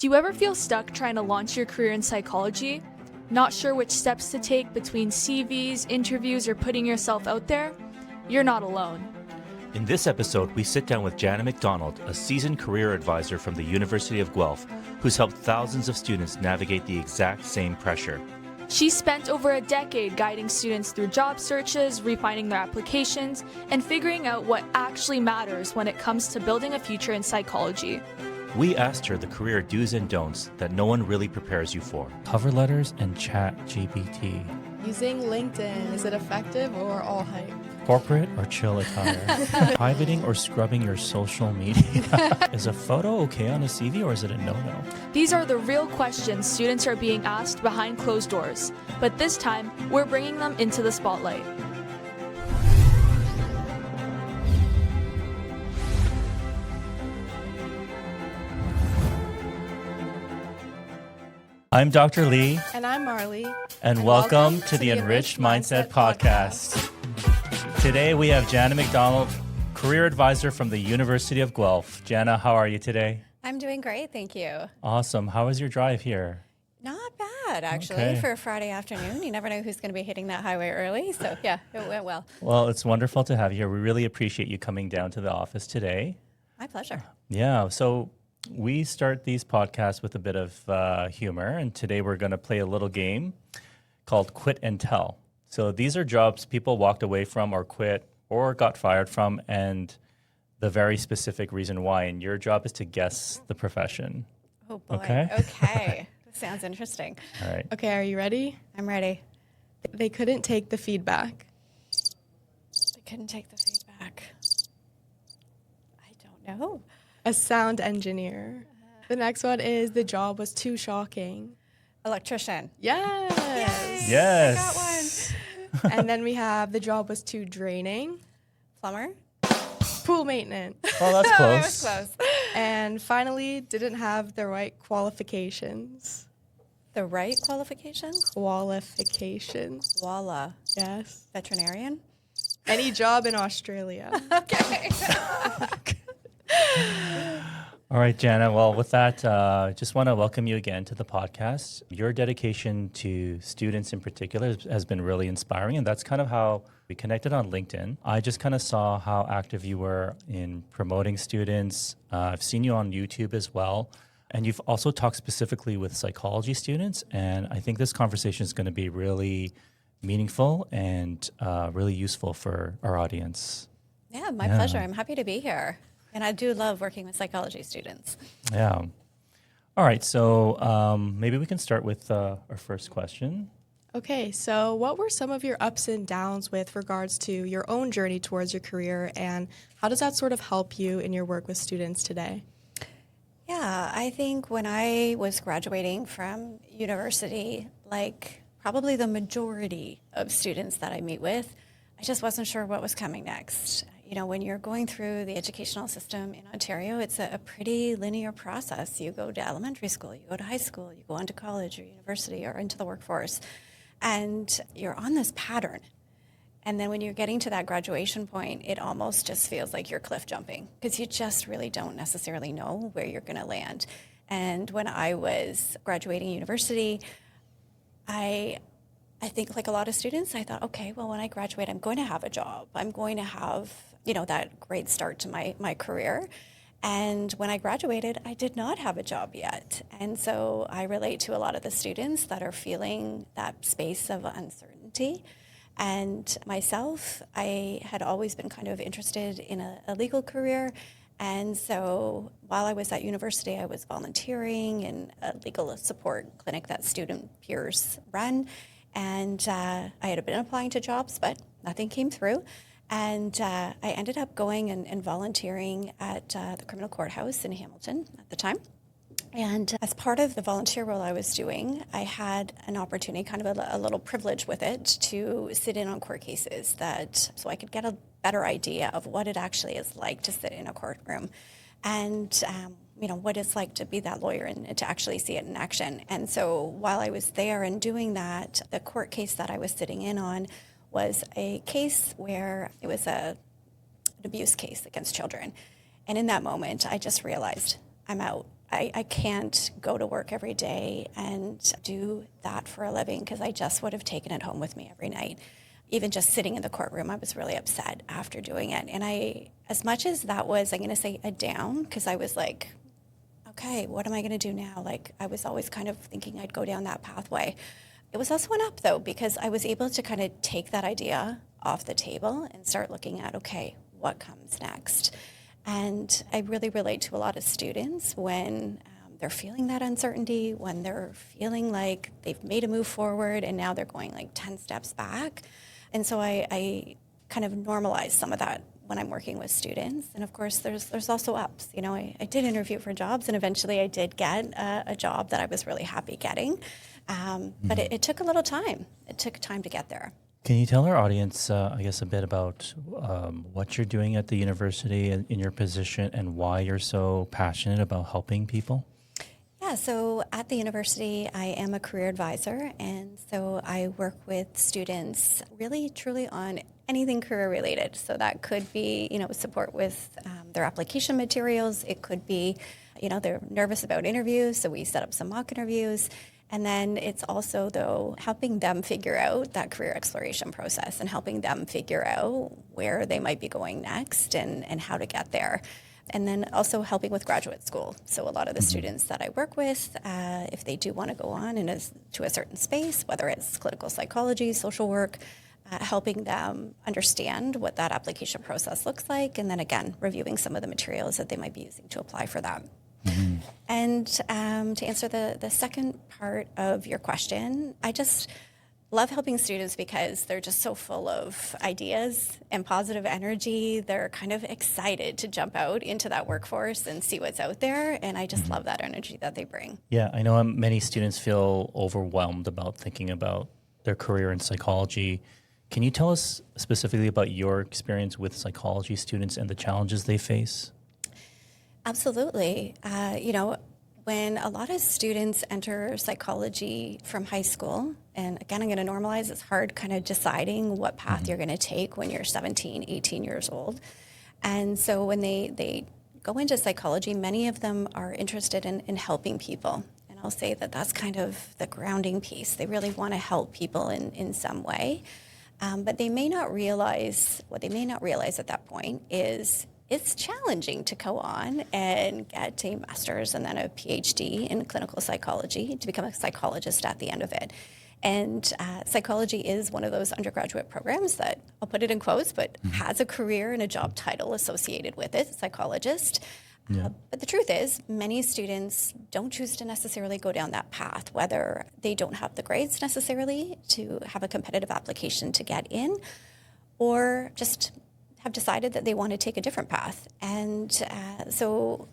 Do you ever feel stuck trying to launch your career in psychology? Not sure which steps to take between CVs, interviews, or putting yourself out there? You're not alone. In this episode, we sit down with Jana McDonald, a seasoned career advisor from the University of Guelph, who's helped thousands of students navigate the exact same pressure. She spent over a decade guiding students through job searches, refining their applications, and figuring out what actually matters when it comes to building a future in psychology. We asked her the career do's and don'ts that no one really prepares you for. Cover letters and ChatGPT. Using LinkedIn, is it effective or all hype? Corporate or chill attire. Privating or scrubbing your social media. Is a photo okay on a CV or is it a no-no? These are the real questions students are being asked behind closed doors, but this time, we're bringing them into the spotlight. I'm Dr. Lee. And I'm Marley. And welcome to the Enriched Mindset Podcast. Today we have Jana McDonald, career advisor from the University of Guelph. Jana, how are you today? I'm doing great, thank you. Awesome. How was your drive here? Not bad, actually, Okay. for a Friday afternoon. You never know who's going to be hitting that highway early, so yeah, it went well. Well, it's wonderful to have you here. We really appreciate you coming down to the office today. My pleasure. Yeah, so we start these podcasts with a bit of humor, and today we're going to play a little game called Quit and Tell. So these are jobs people walked away from or quit or got fired from, and the very specific reason why. And your job is to guess the profession. Oh boy. Okay. This sounds interesting. All right. Okay, are you ready? I'm ready. They couldn't take the feedback. I couldn't take the feedback. I don't know. A sound engineer. The next one is the job was too shocking. Electrician. Yes. Yes. I got one. And then we have the job was too draining. Plumber. Pool maintenance. Well, that's Oh, close. I was close. And finally, didn't have the right qualifications. The right qualifications? Qualifications. Voila. Yes. Veterinarian. Any job in Australia. Okay. All right, Jana. Well, with that, just want to welcome you again to the podcast. Your dedication to students in particular has been really inspiring, and that's kind of how we connected on LinkedIn. I just kind of saw how active you were in promoting students. I've seen you on YouTube as well, and you've also talked specifically with psychology students, and I think this conversation is going to be really meaningful and really useful for our audience. Yeah, my pleasure. I'm happy to be here. And I do love working with psychology students. Yeah. All right. So maybe we can start with our first question. Okay, so what were some of your ups and downs with regards to your own journey towards your career, and how does that sort of help you in your work with students today? Yeah, I think when I was graduating from university, like probably the majority of students that I meet with, I just wasn't sure what was coming next. You know, when you're going through the educational system in Ontario, it's a pretty linear process. You go to elementary school, you go to high school, you go on to college or university or into the workforce, and you're on this pattern. And then when you're getting to that graduation point, it almost just feels like you're cliff jumping because you just really don't necessarily know where you're going to land. And when I was graduating university, I think like a lot of students, I thought, okay, well, when I graduate, I'm going to have a job. I'm going to have, you know, that great start to my career. And when I graduated, I did not have a job yet. And so I relate to a lot of the students that are feeling that space of uncertainty. And myself, I had always been kind of interested in a legal career. And so while I was at university, I was volunteering in a legal support clinic that student peers run. And I had been applying to jobs, but nothing came through. And I ended up going and volunteering at the criminal courthouse in Hamilton at the time. And as part of the volunteer role I was doing, I had an opportunity, kind of a little privilege with it, to sit in on court cases so I could get a better idea of what it actually is like to sit in a courtroom. And you know, what it's like to be that lawyer and to actually see it in action. And so while I was there and doing that, the court case that I was sitting in on was a case where it was an abuse case against children. And in that moment, I just realized I'm out. I can't go to work every day and do that for a living because I just would have taken it home with me every night. Even just sitting in the courtroom, I was really upset after doing it. And as much as that was, I'm going to say a down, because I was like, okay, what am I going to do now? Like, I was always kind of thinking I'd go down that pathway. It was also an up, though, because I was able to kind of take that idea off the table and start looking at, okay, what comes next? And I really relate to a lot of students when they're feeling that uncertainty, when they're feeling like they've made a move forward and now they're going like 10 steps back. And so I kind of normalize some of that when I'm working with students. And of course, there's also ups. You know, I did interview for jobs, and eventually I did get a job that I was really happy getting. But it took a little time. It took time to get there. Can you tell our audience, I guess, a bit about what you're doing at the university in your position and why you're so passionate about helping people? Yeah, so at the university, I am a career advisor, and so I work with students really, truly on anything career related. So that could be, support with their application materials. It could be, they're nervous about interviews, so we set up some mock interviews. And then it's also, though, helping them figure out that career exploration process and helping them figure out where they might be going next and how to get there. And then also helping with graduate school. So a lot of the students that I work with, if they do want to go on to a certain space, whether it's clinical psychology, social work, helping them understand what that application process looks like, and then again, reviewing some of the materials that they might be using to apply for that. And to answer the second part of your question, I just love helping students because they're just so full of ideas and positive energy. They're kind of excited to jump out into that workforce and see what's out there. And I just love that energy that they bring. Yeah, I know many students feel overwhelmed about thinking about their career in psychology. Can you tell us specifically about your experience with psychology students and the challenges they face? Absolutely. When a lot of students enter psychology from high school, and again, I'm going to normalize, it's hard kind of deciding what path you're going to take when you're 17, 18 years old. And so when they go into psychology, many of them are interested in helping people. And I'll say that that's kind of the grounding piece. They really want to help people in some way. But they may not realize, what they may not realize at that point is it's challenging to go on and get a master's and then a PhD in clinical psychology to become a psychologist at the end of it. And psychology is one of those undergraduate programs that, I'll put it in quotes, but has a career and a job title associated with it, psychologist. But the truth is, many students don't choose to necessarily go down that path, whether they don't have the grades necessarily to have a competitive application to get in, or just have decided that they want to take a different path. And so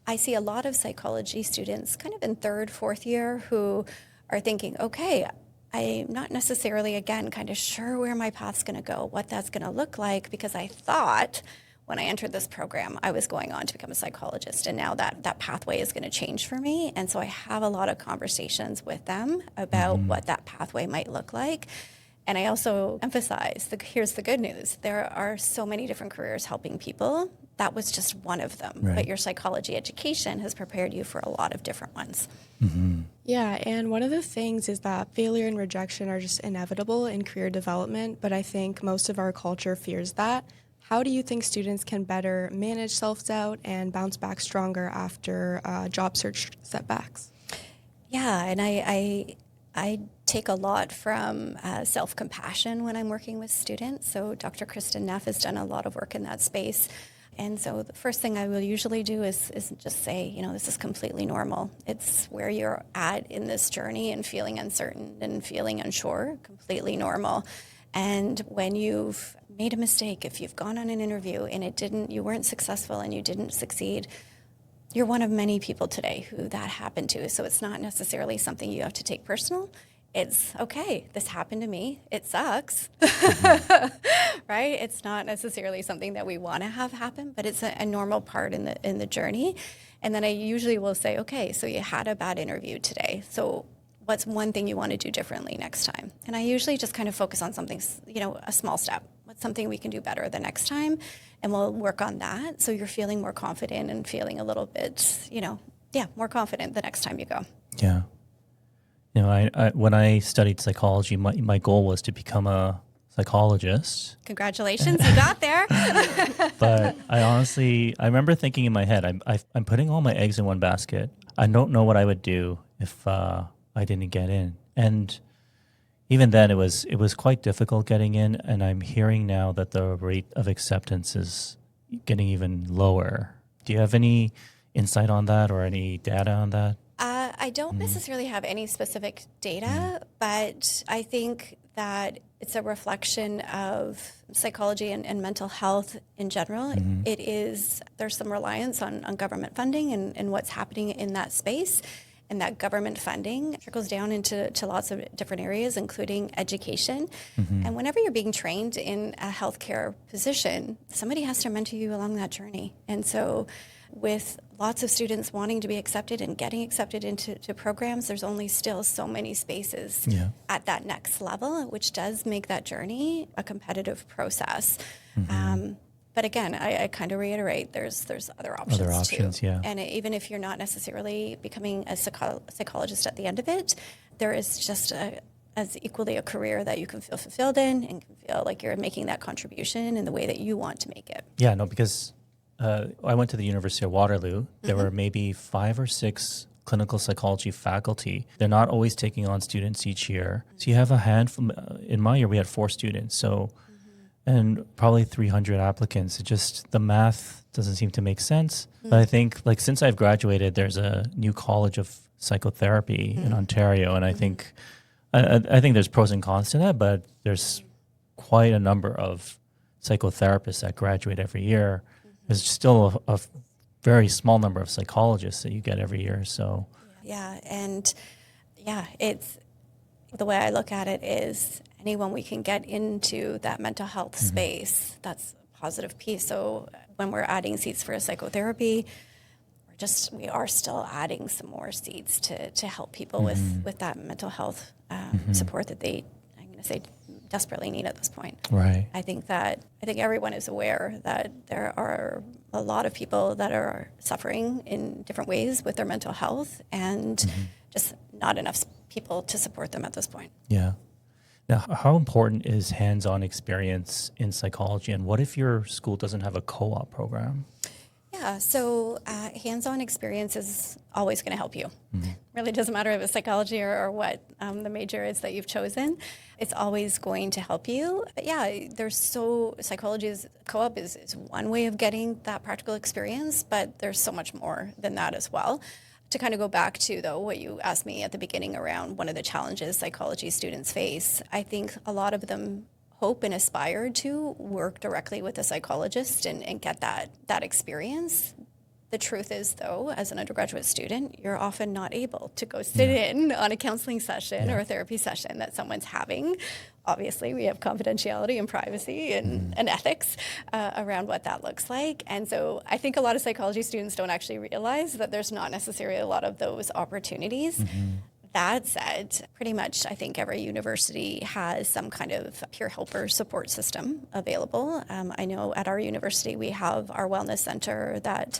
I see a lot of psychology students kind of in third, fourth year who are thinking, okay, I'm not necessarily, again, kind of sure where my path's going to go, what that's going to look like, because I thought when I entered this program, I was going on to become a psychologist. And now that pathway is going to change for me. And so I have a lot of conversations with them about what that pathway might look like. And I also emphasize, here's the good news. There are so many different careers helping people. That was just one of them. Right. But your psychology education has prepared you for a lot of different ones. Yeah, and one of the things is that failure and rejection are just inevitable in career development, but I think most of our culture fears that. How do you think students can better manage self-doubt and bounce back stronger after job search setbacks? Yeah, and I take a lot from self-compassion when I'm working with students. So Dr. Kristen Neff has done a lot of work in that space. And so the first thing I will usually do is just say, this is completely normal. It's where you're at in this journey and feeling uncertain and feeling unsure, completely normal. And when you've made a mistake, if you've gone on an interview and you weren't successful and you didn't succeed, you're one of many people today who that happened to. So it's not necessarily something you have to take personal. It's, okay, this happened to me. It sucks, right? It's not necessarily something that we want to have happen, but it's a normal part in the journey. And then I usually will say, okay, so you had a bad interview today. So what's one thing you want to do differently next time? And I usually just kind of focus on something, a small step. What's something we can do better the next time? And we'll work on that. So you're feeling more confident and feeling a little bit, more confident the next time you go. Yeah. You know, I when I studied psychology, my goal was to become a psychologist. Congratulations, you got there. But I remember thinking in my head, I'm putting all my eggs in one basket. I don't know what I would do if I didn't get in. And even then, it was quite difficult getting in. And I'm hearing now that the rate of acceptance is getting even lower. Do you have any insight on that or any data on that? I don't necessarily have any specific data, but I think that it's a reflection of psychology and mental health in general. There's some reliance on government funding and what's happening in that space. And that government funding trickles down into lots of different areas, including education. And whenever you're being trained in a healthcare position, somebody has to mentor you along that journey. And so with lots of students wanting to be accepted and getting accepted into programs, there's only still so many spaces at that next level, which does make that journey a competitive process. But again, I kind of reiterate, there's other options too. Yeah. And even if you're not necessarily becoming a psychologist at the end of it, there is just as equally a career that you can feel fulfilled in and can feel like you're making that contribution in the way that you want to make it. Yeah, no, because I went to the University of Waterloo. There were maybe 5 or 6 clinical psychology faculty. They're not always taking on students each year. So you have a handful. In my year, we had 4 students. So, and probably 300 applicants. It just, the math doesn't seem to make sense. But I think, like, since I've graduated, there's a new college of psychotherapy in Ontario. And I think, I think there's pros and cons to that, but there's quite a number of psychotherapists that graduate every year. There's still a very small number of psychologists that you get every year. So it's the way I look at it is anyone we can get into that mental health space, that's a positive piece. So when we're adding seats for a psychotherapy, we are still adding some more seats to help people with that mental health support that I'm going to say, desperately need at this point. Right. I think everyone is aware that there are a lot of people that are suffering in different ways with their mental health and just not enough people to support them at this point. Yeah. Now, how important is hands-on experience in psychology? And what if your school doesn't have a co-op program? Yeah, so hands-on experience is always going to help you. Really doesn't matter if it's psychology or what the major is that you've chosen. It's always going to help you. But yeah, psychology's co-op is one way of getting that practical experience, but there's so much more than that as well. To kind of go back to, though, what you asked me at the beginning around one of the challenges psychology students face, I think a lot of them hope and aspire to work directly with a psychologist and get that experience. The truth is, though, as an undergraduate student, you're often not able to go sit in on a counseling session or a therapy session that someone's having. Obviously, we have confidentiality and privacy and ethics around what that looks like. And so I think a lot of psychology students don't actually realize that there's not necessarily a lot of those opportunities. That said, pretty much I think every university has some kind of peer helper support system available. I know at our university we have our wellness center that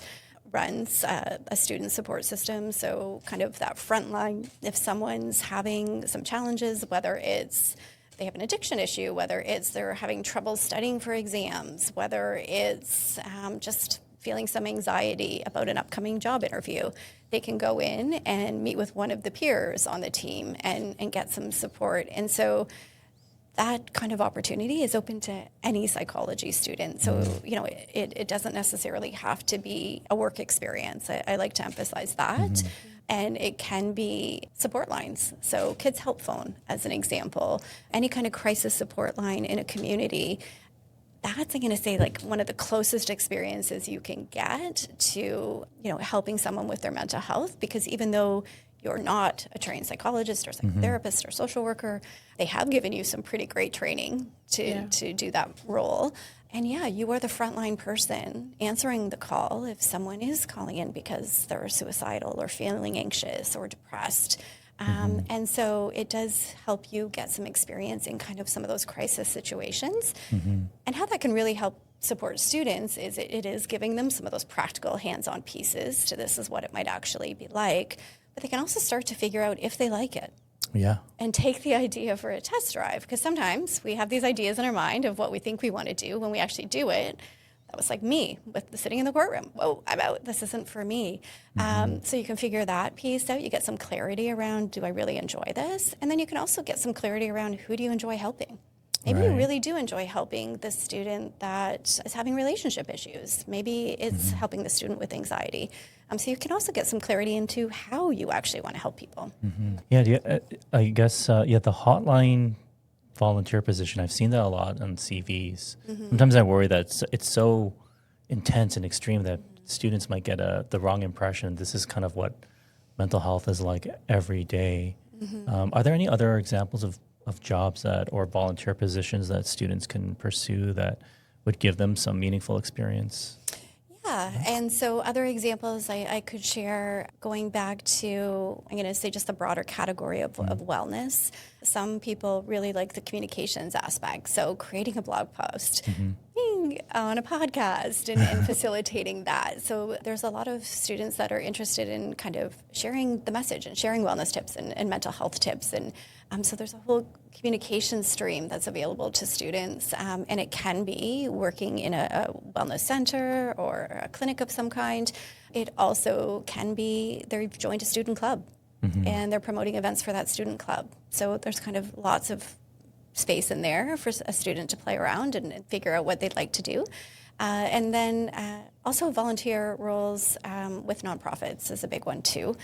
runs a student support system. So kind of that front line, if someone's having some challenges, whether it's they have an addiction issue, whether it's they're having trouble studying for exams, whether it's just feeling some anxiety about an upcoming job interview, they can go in and meet with one of the peers on the team and get some support. And so that kind of opportunity is open to any psychology student. So, it doesn't necessarily have to be a work experience. I like to emphasize that. And it can be support lines. So Kids Help Phone, as an example, any kind of crisis support line in a community, that's, I'm going to say, like one of the closest experiences you can get to, helping someone with their mental health, because even though you're not a trained psychologist or psychotherapist or social worker, they have given you some pretty great training to do that role. And you are the frontline person answering the call if someone is calling in because they're suicidal or feeling anxious or depressed. And so it does help you get some experience in kind of some of those crisis situations. And how that can really help support students is it is giving them some of those practical hands-on pieces to this is what it might actually be like, but they can also start to figure out if they like it. Yeah. And take the idea for a test drive, because sometimes we have these ideas in our mind of what we think we want to do. When we actually do it, that was like me with the sitting in the courtroom. Whoa, I'm out. This isn't for me. So you can figure that piece out. You get some clarity around, do I really enjoy this? And then you can also get some clarity around, who do you enjoy helping? Maybe you really do enjoy helping the student that is having relationship issues. Maybe it's helping the student with anxiety. So you can also get some clarity into how you actually want to help people. Yeah, I guess, the hotline volunteer position, I've seen that a lot on CVs. Sometimes I worry that it's so intense and extreme that students might get the wrong impression. This is kind of what mental health is like every day. Are there any other examples of jobs or volunteer positions that students can pursue that would give them some meaningful experience? Yeah, and so other examples I could share, going back to, I'm going to say just the broader category of wellness. Some people really like the communications aspect, so creating a blog post, being on a podcast and facilitating that. So there's a lot of students that are interested in kind of sharing the message and sharing wellness tips and mental health tips. And so there's a whole communication stream that's available to students, and it can be working in a wellness center or a clinic of some kind. It also can be they've joined a student club and they're promoting events for that student club. So there's kind of lots of space in there for a student to play around and figure out what they'd like to do. And then also volunteer roles with nonprofits is a big one too.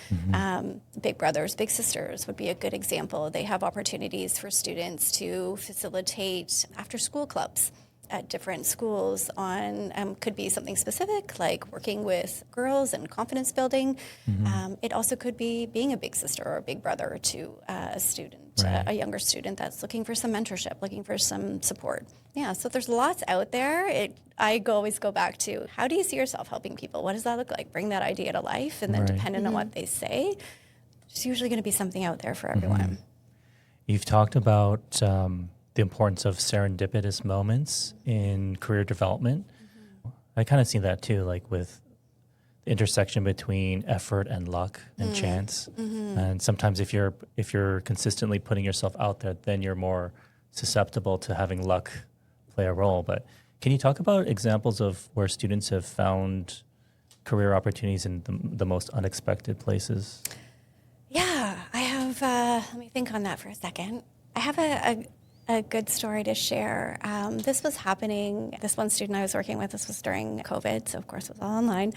Big Brothers, Big Sisters would be a good example. They have opportunities for students to facilitate after-school clubs at different schools on, could be something specific like working with girls and confidence building. It also could be being a big sister or a big brother to a student, a younger student that's looking for some mentorship, looking for some support. Yeah, so there's lots out there. I always go back to, how do you see yourself helping people? What does that look like? Bring that idea to life, and then depending on what they say, there's usually going to be something out there for everyone. You've talked about the importance of serendipitous moments in career development. I kind of see that too, like with the intersection between effort and luck and chance. And sometimes if you're consistently putting yourself out there, then you're more susceptible to having luck play a role. But can you talk about examples of where students have found career opportunities in the most unexpected places? Yeah, I have, let me think on that for a second. I have a good story to share. This was happening, this one student I was working with, this was during COVID, so of course it was all online.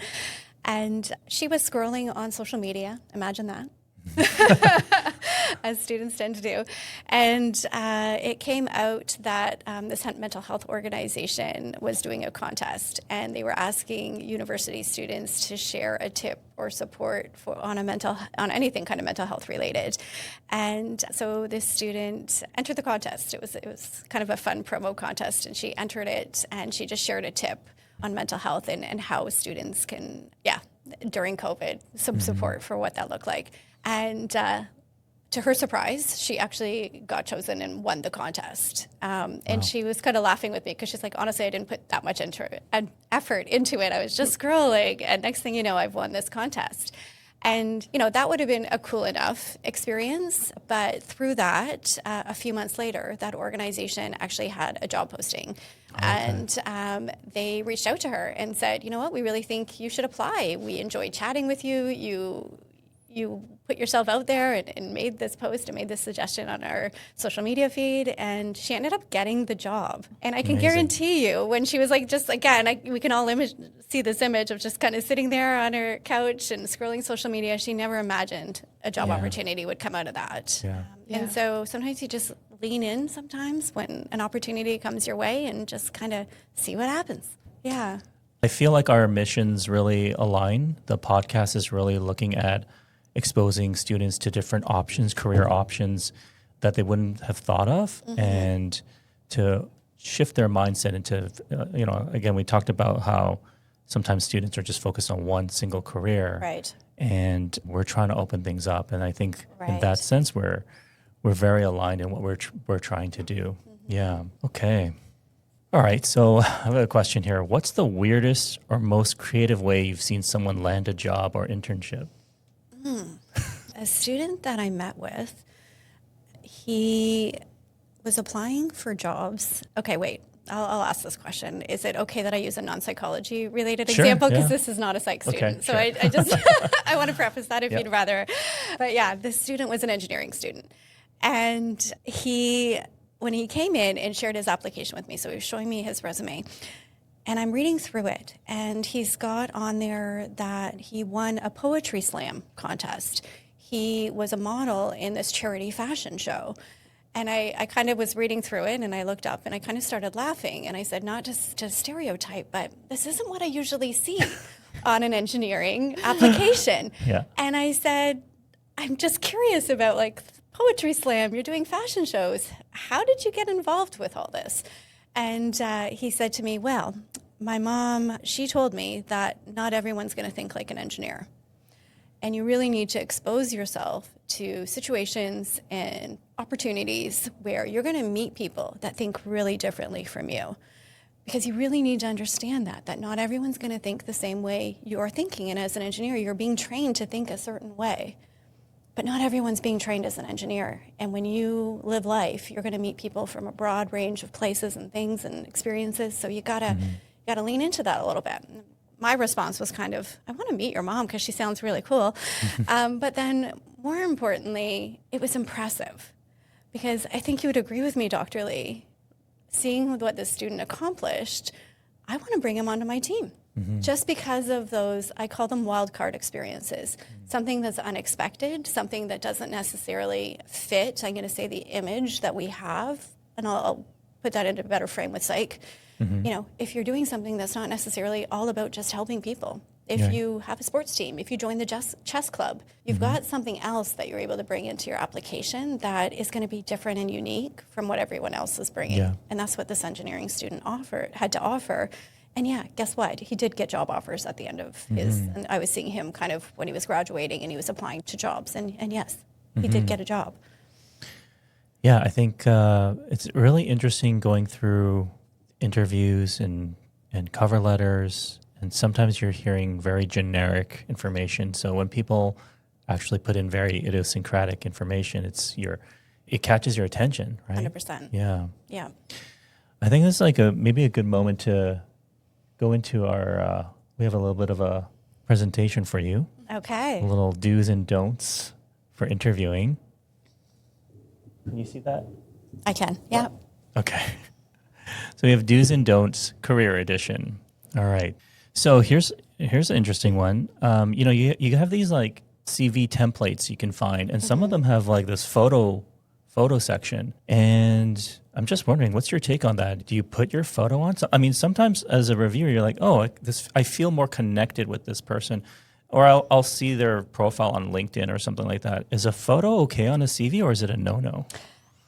And she was scrolling on social media, imagine that, as students tend to do. And it came out that this mental health organization was doing a contest, and they were asking university students to share a tip or support on anything kind of mental health related. And so this student entered the contest. It was kind of a fun promo contest, and she entered it, and she just shared a tip on mental health and how students can, during COVID, some support for what that looked like. And to her surprise, she actually got chosen and won the contest. And she was kind of laughing with me because she's like, honestly, I didn't put that much effort into it. I was just scrolling, and next thing you know, I've won this contest. And, that would have been a cool enough experience. But through that, a few months later, that organization actually had a job posting. And they reached out to her and said, you know what, we really think you should apply. We enjoyed chatting with you. You put yourself out there and made this post and made this suggestion on our social media feed, and she ended up getting the job. And I can guarantee you, when she was like, just again, we can all see this image of just kind of sitting there on her couch and scrolling social media. She never imagined a job opportunity would come out of that. And so sometimes you just lean in sometimes when an opportunity comes your way and just kind of see what happens. Yeah. I feel like our missions really align. The podcast is really looking at exposing students to different options, career options that they wouldn't have thought of, and to shift their mindset into, again, we talked about how sometimes students are just focused on one single career. Right. And we're trying to open things up. And I think in that sense, we're very aligned in what we're trying to do. Yeah. Okay. All right, so I have a question here. What's the weirdest or most creative way you've seen someone land a job or internship? A student that I met with, he was applying for jobs. Okay, wait. I'll ask this question. Is it okay that I use a non-psychology related Sure, example? Because yeah. this is not a psych student. Okay, So sure. I just, I want to preface that if Yep. you'd rather. But yeah, this student was an engineering student. And when he came in and shared his application with me, so he was showing me his resume, and I'm reading through it, and he's got on there that he won a poetry slam contest. He was a model in this charity fashion show. And I kind of was reading through it, and I looked up and I kind of started laughing. And I said, not just to stereotype, but this isn't what I usually see on an engineering application. Yeah. And I said, I'm just curious about like poetry slam, you're doing fashion shows. How did you get involved with all this? And he said to me, well, my mom, she told me that not everyone's going to think like an engineer. And you really need to expose yourself to situations and opportunities where you're going to meet people that think really differently from you. Because you really need to understand that not everyone's going to think the same way you're thinking. And as an engineer, you're being trained to think a certain way. But not everyone's being trained as an engineer. And when you live life, you're going to meet people from a broad range of places and things and experiences. So you gotta lean into that a little bit. My response was kind of, I want to meet your mom because she sounds really cool. But then more importantly, it was impressive because I think you would agree with me, Dr. Lee, seeing what this student accomplished, I want to bring him onto my team. Just because of those, I call them wild card experiences, something that's unexpected, something that doesn't necessarily fit, I'm going to say, the image that we have, and I'll put that into a better frame with psych. You know, if you're doing something that's not necessarily all about just helping people, if you have a sports team, if you join the chess club, you've got something else that you're able to bring into your application that is going to be different and unique from what everyone else is bringing. Yeah. And that's what this engineering student had to offer. And yeah, guess what? He did get job offers at the end of his, and I was seeing him kind of when he was graduating and he was applying to jobs. And yes, he did get a job. Yeah, I think it's really interesting going through interviews and cover letters, and sometimes you're hearing very generic information. So when people actually put in very idiosyncratic information, it catches your attention, right? 100%. Yeah. Yeah. I think this is like maybe a good moment to go into our, we have a little bit of a presentation for you, Okay. a little do's and don'ts for interviewing. Can you see that? I can. Yeah. Okay. So we have do's and don'ts career edition. All right. So here's an interesting one. You know, you have these like CV templates you can find, and some of them have like this photo section. And I'm just wondering, what's your take on that? Do you put your photo on? So, I mean, sometimes as a reviewer, you're like, oh, I feel more connected with this person, or I'll see their profile on LinkedIn or something like that. Is a photo okay on a CV, or is it a no-no?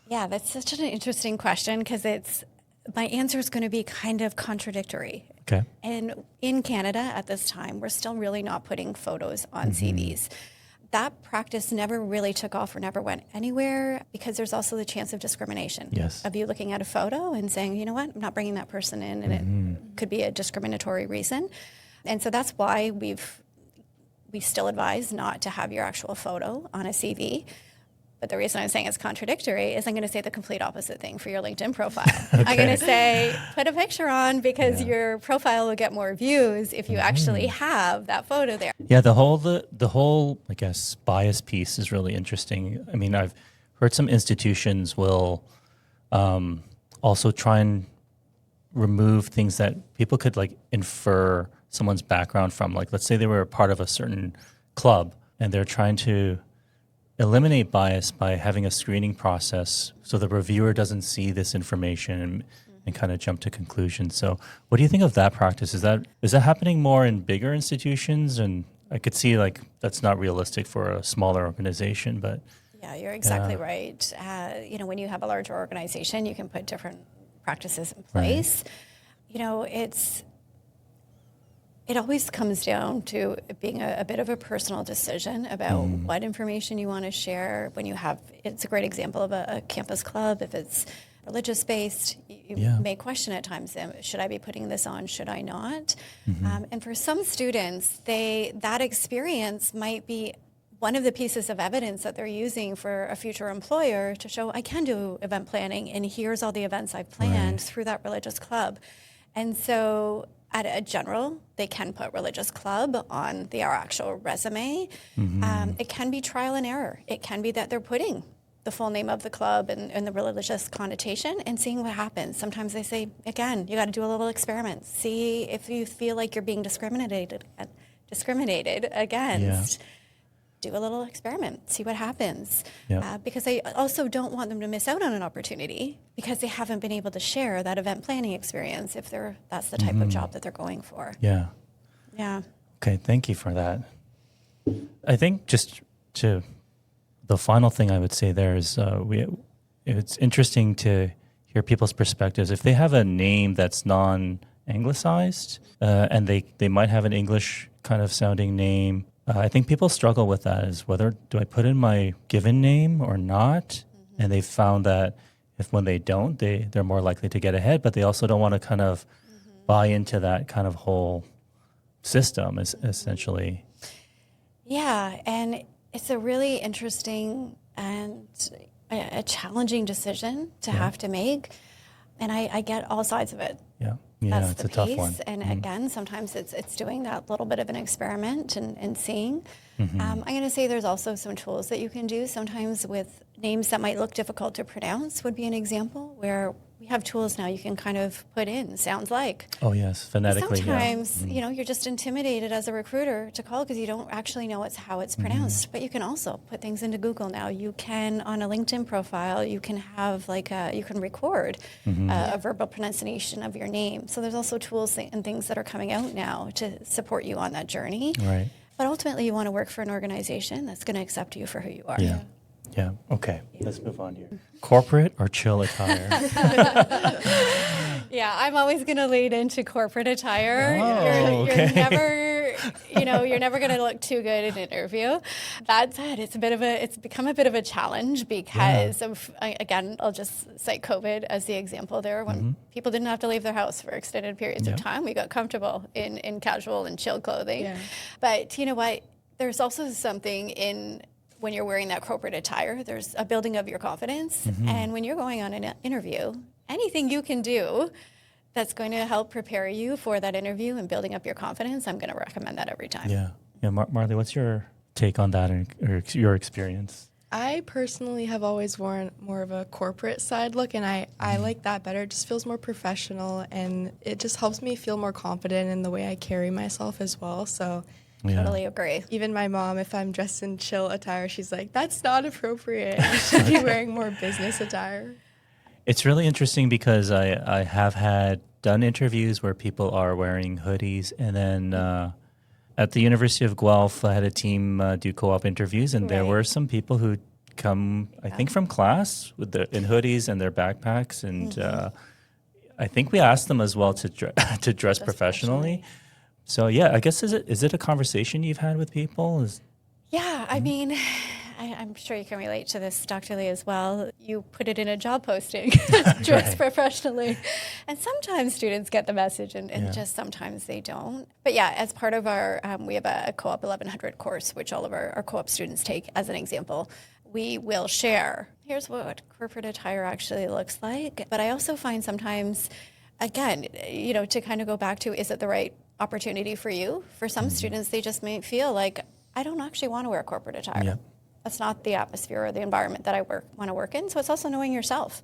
Yeah, that's such an interesting question because my answer is going to be kind of contradictory. Okay. And in Canada at this time, we're still really not putting photos on CVs. That practice never really took off or never went anywhere because there's also the chance of discrimination. Yes. Of you looking at a photo and saying, you know what, I'm not bringing that person in, and it could be a discriminatory reason. And so that's why we still advise not to have your actual photo on a CV. But the reason I'm saying it's contradictory is I'm going to say the complete opposite thing for your LinkedIn profile. Okay. I'm going to say, put a picture on because your profile will get more views if you actually have that photo there. Yeah, the whole I guess bias piece is really interesting. I mean, I've heard some institutions will also try and remove things that people could like infer someone's background from. Like, let's say they were a part of a certain club and they're trying to eliminate bias by having a screening process so the reviewer doesn't see this information and kind of jump to conclusions. So what do you think of that practice? Is that happening more in bigger institutions? And I could see like that's not realistic for a smaller organization, but yeah, you're exactly right. You know, when you have a larger organization, you can put different practices in place. Right. You know, it always comes down to being a bit of a personal decision about what information you want to share. When you have, it's a great example of a campus club. If it's religious-based, you may question at times, should I be putting this on, should I not? And for some students, that experience might be one of the pieces of evidence that they're using for a future employer to show I can do event planning, and here's all the events I've planned through that religious club. And so at a general, they can put religious club on their actual resume. It can be trial and error. It can be that they're putting the full name of the club and the religious connotation and seeing what happens. Sometimes they say, again, you got to do a little experiment. See if you feel like you're being discriminated against. Do a little experiment, see what happens. Because I also don't want them to miss out on an opportunity because they haven't been able to share that event planning experience if that's the type of job that they're going for. Yeah. Okay, thank you for that. I think just to the final thing I would say there is it's interesting to hear people's perspectives. If they have a name that's non-anglicized and they might have an English kind of sounding name, I think people struggle with that is whether do I put in my given name or not? And they've found that when they don't, they're more likely to get ahead, but they also don't want to kind of buy into that kind of whole system essentially. Yeah, and it's a really interesting and a challenging decision to have to make. And I get all sides of it. Yeah, That's it's the a piece. tough one. And again, sometimes it's doing that little bit of an experiment and seeing. I'm going to say there's also some tools that you can do. Sometimes with names that might look difficult to pronounce would be an example where we have tools now you can kind of put in, sounds like. Oh, yes, phonetically. Sometimes, you're just intimidated as a recruiter to call because you don't actually know how it's pronounced. But you can also put things into Google now. You can, on a LinkedIn profile, you can have you can record a verbal pronunciation of your name. So there's also tools and things that are coming out now to support you on that journey. Right. But ultimately, you want to work for an organization that's going to accept you for who you are. Yeah. Okay. Let's move on here. Corporate or chill attire? Yeah, I'm always going to lead into corporate attire. Oh, You're never going to look too good in an interview. That said, it's become a bit of a challenge because of, again, I'll just cite COVID as the example there. When people didn't have to leave their house for extended periods of time, we got comfortable in casual and chill clothing. Yeah. But you know what? There's also something in when you're wearing that corporate attire, there's a building of your confidence. And when you're going on an interview, anything you can do that's going to help prepare you for that interview and building up your confidence, I'm going to recommend that every time. Yeah. Marley, what's your take on that or your experience? I personally have always worn more of a corporate side look, and I like that better. It just feels more professional, and it just helps me feel more confident in the way I carry myself as well. So Totally agree. even my mom, if I'm dressed in chill attire, she's like, that's not appropriate. You should be wearing more business attire. It's really interesting because I have done interviews where people are wearing hoodies, and then at the University of Guelph, I had a team do co-op interviews, and there were some people who come, I think, from class in hoodies and their backpacks, and I think we asked them as well to dress professionally. So yeah, I guess is it a conversation you've had with people? Yeah, I mean, I'm sure you can relate to this, Dr. Lee, as well. You put it in a job posting, dress professionally. And sometimes students get the message and just sometimes they don't. But yeah, as part of our, we have a Co-op 1100 course, which all of our co-op students take as an example. We will share, here's what corporate attire actually looks like. But I also find sometimes, again, to kind of go back to, is it the right opportunity for you? For some students, they just may feel like, I don't actually want to wear corporate attire. Yeah. That's not the atmosphere or the environment that I want to work in. So it's also knowing yourself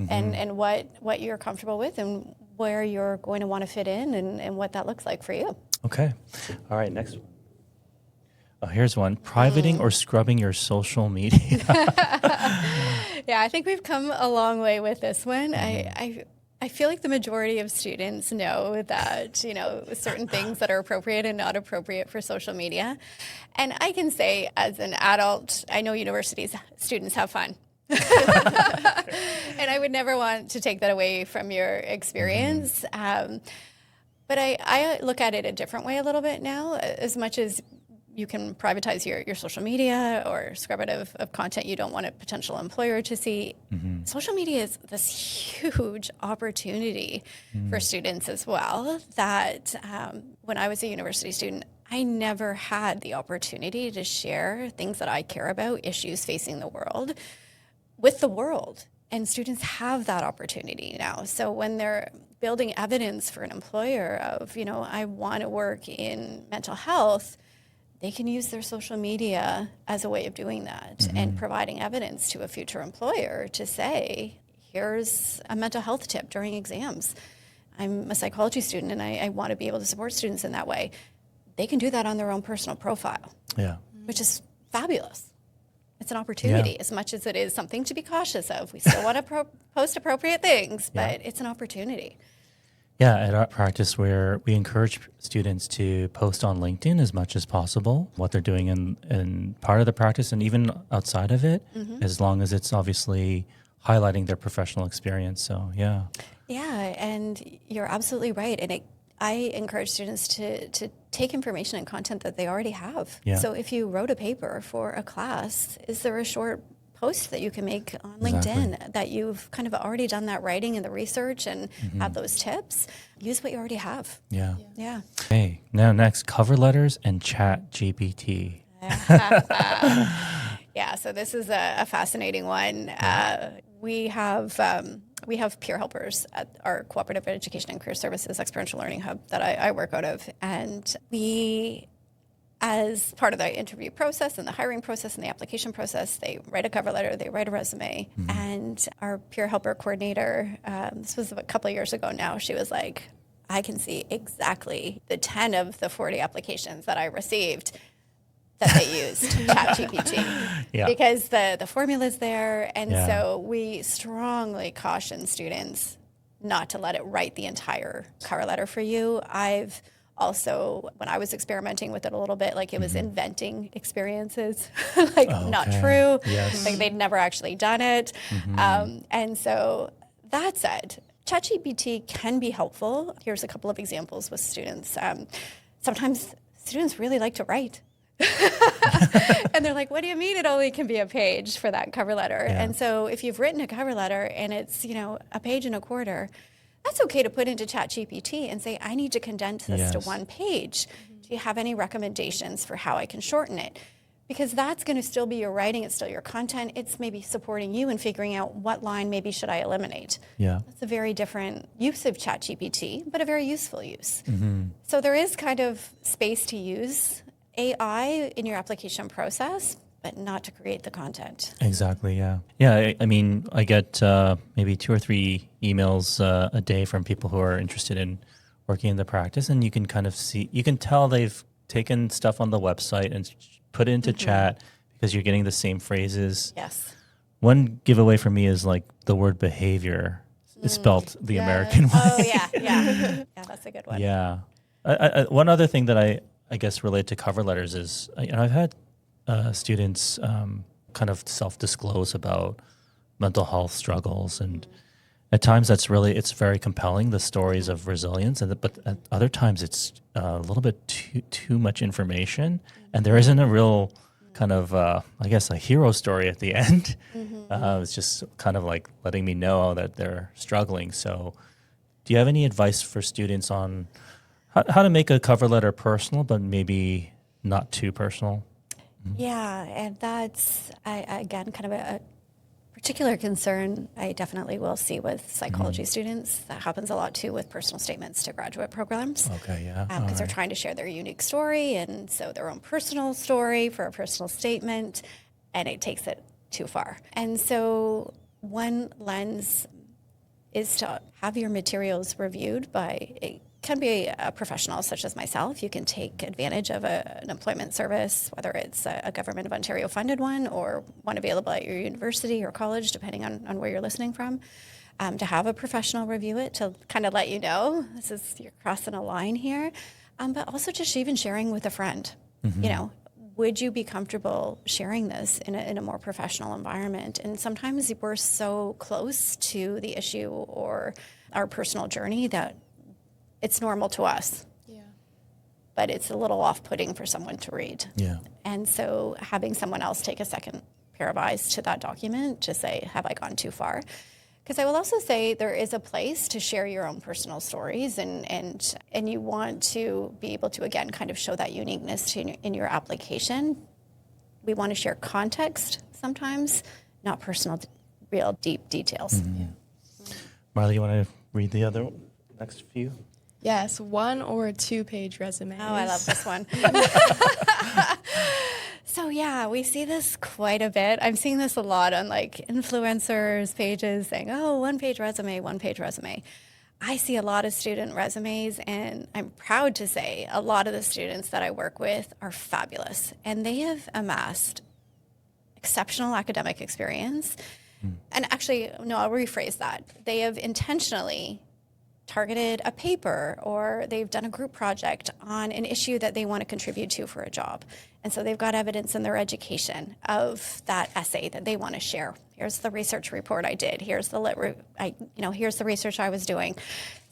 and what you're comfortable with and where you're going to want to fit in and what that looks like for you. Okay. All right, next one. Oh, here's one. Privating or scrubbing your social media? Yeah, I think we've come a long way with this one. I feel like the majority of students know that, certain things that are appropriate and not appropriate for social media. And I can say as an adult, I know universities students have fun. And I would never want to take that away from your experience. But I look at it a different way a little bit now, as much as you can privatize your social media or scrub it of content you don't want a potential employer to see. Social media is this huge opportunity for students as well that when I was a university student, I never had the opportunity to share things that I care about, issues facing the world, with the world. And students have that opportunity now. So when they're building evidence for an employer of, I want to work in mental health, they can use their social media as a way of doing that and providing evidence to a future employer to say, here's a mental health tip during exams. I'm a psychology student and I want to be able to support students in that way. They can do that on their own personal profile, which is fabulous. It's an opportunity as much as it is something to be cautious of. We still want to post appropriate things, but it's an opportunity. Yeah, at our practice where we encourage students to post on LinkedIn as much as possible, what they're doing in part of the practice and even outside of it, as long as it's obviously highlighting their professional experience. So, yeah. Yeah, and you're absolutely right. And I encourage students to take information and content that they already have. Yeah. So if you wrote a paper for a class, is there a short post that you can make on LinkedIn that you've kind of already done that writing and the research and have those tips? Use what you already have. Yeah. Yeah. Okay, now next, cover letters and ChatGPT. Yeah, so this is a fascinating one. We have peer helpers at our Cooperative Education and Career Services Experiential Learning Hub that I work out of. And we, as part of the interview process and the hiring process and the application process, they write a cover letter, they write a resume. And our peer helper coordinator, this was a couple of years ago now, she was like, I can see exactly the 10 of the 40 applications that I received that they used ChatGPT because the formula's there. And so we strongly caution students not to let it write the entire cover letter for you. I've also, when I was experimenting with it a little bit, like it was inventing experiences, not true, like they'd never actually done it. And so that said, ChatGPT can be helpful. Here's a couple of examples with students. Sometimes students really like to write. And they're like, what do you mean it only can be a page for that cover letter? And so if you've written a cover letter and it's, a page and a quarter, that's okay to put into ChatGPT and say, I need to condense this to one page. Do you have any recommendations for how I can shorten it? Because that's going to still be your writing. It's still your content. It's maybe supporting you in figuring out what line maybe should I eliminate. Yeah. That's a very different use of ChatGPT, but a very useful use. So there is kind of space to use AI in your application process, but not to create the content. Exactly, yeah. Yeah, I mean, I get maybe 2 or 3 emails a day from people who are interested in working in the practice, and you can kind of see, you can tell they've taken stuff on the website and put it into chat because you're getting the same phrases. Yes. One giveaway for me is like the word behavior is spelt the American way. Oh, yeah. Yeah, that's a good one. Yeah. One other thing that I guess relate to cover letters is, I've had students kind of self-disclose about mental health struggles, and at times it's very compelling, the stories of resilience, but at other times it's a little bit too much information, and there isn't a real kind of, I guess, a hero story at the end. It's just kind of like letting me know that they're struggling. So do you have any advice for students on how to make a cover letter personal, but maybe not too personal? Yeah, and that's, again, kind of a particular concern I definitely will see with psychology students. That happens a lot, too, with personal statements to graduate programs. Okay, yeah. Because they're trying to share their unique story, and so their own personal story for a personal statement, and it takes it too far. And so one lens is to have your materials reviewed by can be a professional such as myself. You can take advantage of an employment service, whether it's a Government of Ontario funded one or one available at your university or college, depending on where you're listening from, to have a professional review it, to kind of let you know, you're crossing a line here, but also just even sharing with a friend. Would you be comfortable sharing this in a more professional environment? And sometimes we're so close to the issue or our personal journey that it's normal to us. but it's a little off-putting for someone to read. Yeah. And so having someone else take a second pair of eyes to that document to say, have I gone too far? Because I will also say there is a place to share your own personal stories, and you want to be able to, again, kind of show that uniqueness in your application. We want to share context sometimes, not personal, real deep details. Mm-hmm. Marley, you want to read the other next few? Yes, 1 or 2 page resumes. Oh, I love this one. So yeah, we see this quite a bit. I'm seeing this a lot on like influencers pages saying, oh, 1 page resume, 1 page resume. I see a lot of student resumes, and I'm proud to say a lot of the students that I work with are fabulous, and they have amassed exceptional academic experience. And actually, no, I'll rephrase that. They have intentionally targeted a paper, or they've done a group project on an issue that they want to contribute to for a job. And so they've got evidence in their education of that essay that they want to share. Here's the research report I did. Here's the here's the research I was doing.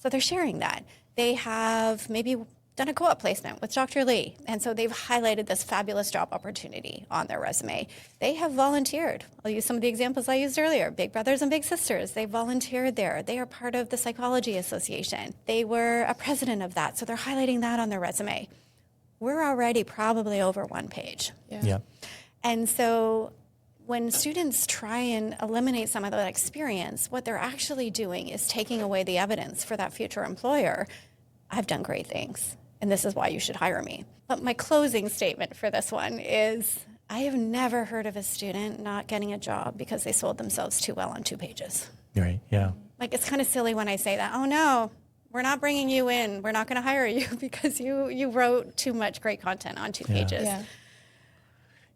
So they're sharing that. They have maybe done a co-op placement with Dr. Lee. And so they've highlighted this fabulous job opportunity on their resume. They have volunteered. I'll use some of the examples I used earlier. Big Brothers and Big Sisters, they volunteered there. They are part of the Psychology Association. They were a president of that. So they're highlighting that on their resume. We're already probably over 1 page. Yeah. And so when students try and eliminate some of that experience, what they're actually doing is taking away the evidence for that future employer. I've done great things, and this is why you should hire me. But my closing statement for this one is I have never heard of a student not getting a job because they sold themselves too well on 2 pages. Right. Yeah. Like, it's kind of silly when I say that. Oh, no, we're not bringing you in. We're not going to hire you because you wrote too much great content on 2 pages. Yeah.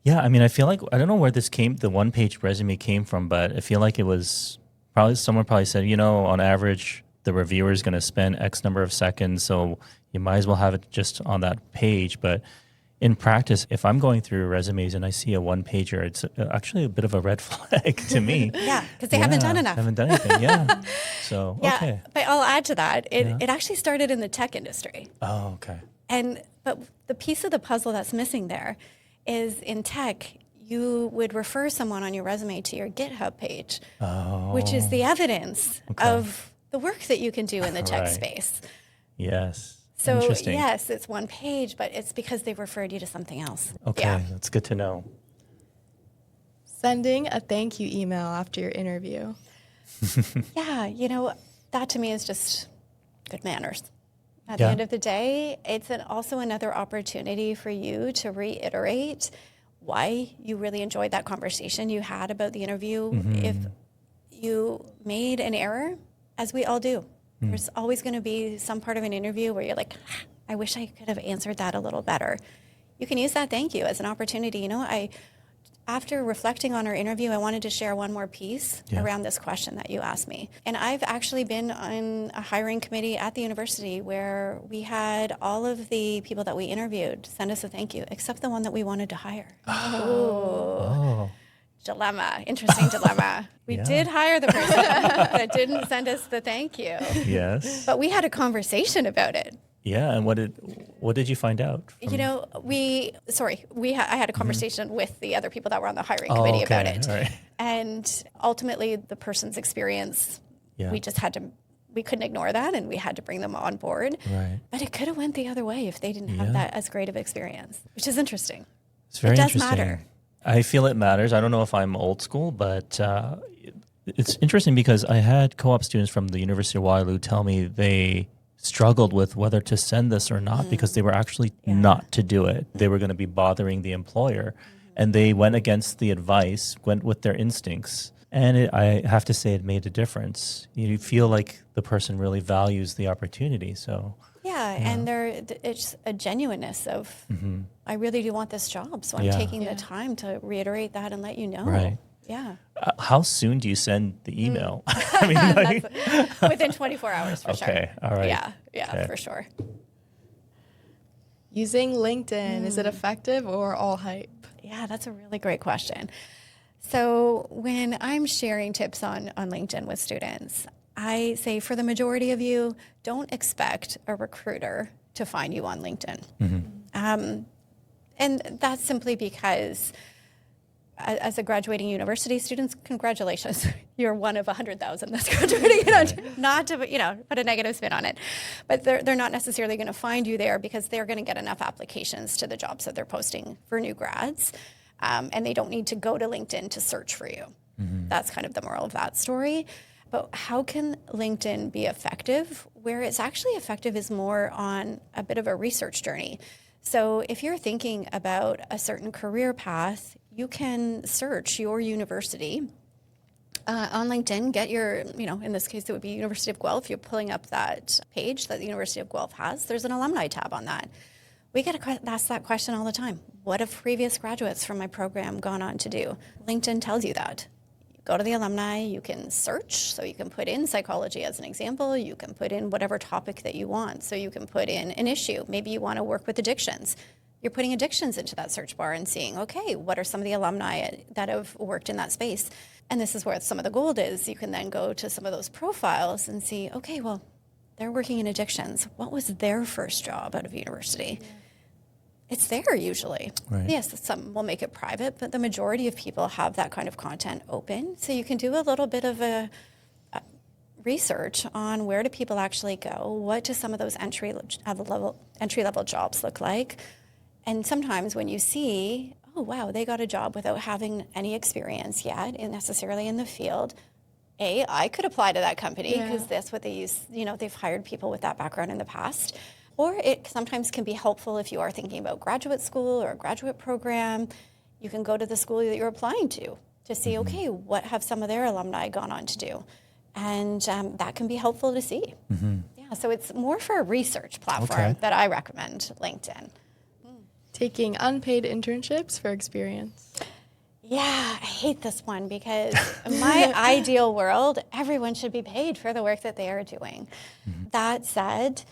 Yeah, I mean, I feel like, I don't know where the 1 page resume came from, but I feel like it was probably, someone probably said, on average, the reviewer is going to spend X number of seconds, so you might as well have it just on that page. But in practice, if I'm going through resumes and I see a 1 pager, it's actually a bit of a red flag to me. Yeah, because they haven't done enough. Haven't done anything, yeah. So, Yeah, okay. but I'll add to that. It actually started in the tech industry. Oh, okay. But the piece of the puzzle that's missing there is in tech, you would refer someone on your resume to your GitHub page, which is the evidence of the work that you can do in the tech space. Yes. So Interesting. yes, it's 1 page, but it's because they referred you to something else. Okay, Yeah. that's good to know. Sending a thank you email after your interview. Yeah, that to me is just good manners. At the end of the day, it's also another opportunity for you to reiterate why you really enjoyed that conversation you had about the interview. If you made an error, as we all do, there's always going to be some part of an interview where you're like, I wish I could have answered that a little better. You can use that thank you as an opportunity. After reflecting on our interview, I wanted to share one more piece around this question that you asked me. And I've actually been on a hiring committee at the university where we had all of the people that we interviewed send us a thank you, except the one that we wanted to hire. Oh. Dilemma, interesting dilemma. We did hire the person that didn't send us the thank you. Yes. But we had a conversation about it. Yeah, and what did you find out? I had a conversation with the other people that were on the hiring committee about it. Right. And ultimately the person's experience, we couldn't ignore that, and we had to bring them on board. Right. But it could have went the other way if they didn't have that as great of experience, which is interesting. It's very does interesting. matter. I feel it matters. I don't know if I'm old school, but it's interesting because I had co-op students from the University of Waterloo tell me they struggled with whether to send this or not because they were actually not to do it. They were going to be bothering the employer, and they went against the advice, went with their instincts. And I have to say it made a difference. You feel like the person really values the opportunity. So And it's a genuineness of, I really do want this job, so I'm taking the time to reiterate that and let you know. Right. Yeah. How soon do you send the email? I mean, Within 24 hours for sure. Okay, all right. Yeah, Okay. for sure. Using LinkedIn, is it effective or all hype? Yeah, that's a really great question. So when I'm sharing tips on LinkedIn with students, I say for the majority of you, don't expect a recruiter to find you on LinkedIn. And that's simply because as a graduating university student, congratulations. You're one of 100,000 that's graduating. Not to put a negative spin on it, but they're not necessarily going to find you there because they're going to get enough applications to the jobs that they're posting for new grads, and they don't need to go to LinkedIn to search for you. That's kind of the moral of that story. But how can LinkedIn be effective? Where it's actually effective is more on a bit of a research journey. So if you're thinking about a certain career path, you can search your university on LinkedIn, get your, in this case, it would be University of Guelph. You're pulling up that page that the University of Guelph has. There's an alumni tab on that. We get asked that question all the time. What have previous graduates from my program gone on to do? LinkedIn tells you that. Go to the alumni, you can search, so you can put in psychology as an example, you can put in whatever topic that you want, so you can put in an issue. Maybe you want to work with addictions. You're putting addictions into that search bar and seeing, okay, what are some of the alumni that have worked in that space? And this is where some of the gold is. You can then go to some of those profiles and see, okay, well, they're working in addictions. What was their first job out of university? It's there usually. Right. Yes, some will make it private, but the majority of people have that kind of content open. So you can do a little bit of a research on where do people actually go? What do some of those entry level jobs look like? And sometimes when you see, oh wow, they got a job without having any experience yet, necessarily in the field. I could apply to that company because that's what they use. They've hired people with that background in the past. Or it sometimes can be helpful if you are thinking about graduate school or a graduate program. You can go to the school that you're applying to see, okay, what have some of their alumni gone on to do? And that can be helpful to see. Yeah, so it's more for a research platform that I recommend LinkedIn. Taking unpaid internships for experience. Yeah, I hate this one because in my ideal world, everyone should be paid for the work that they are doing. That said,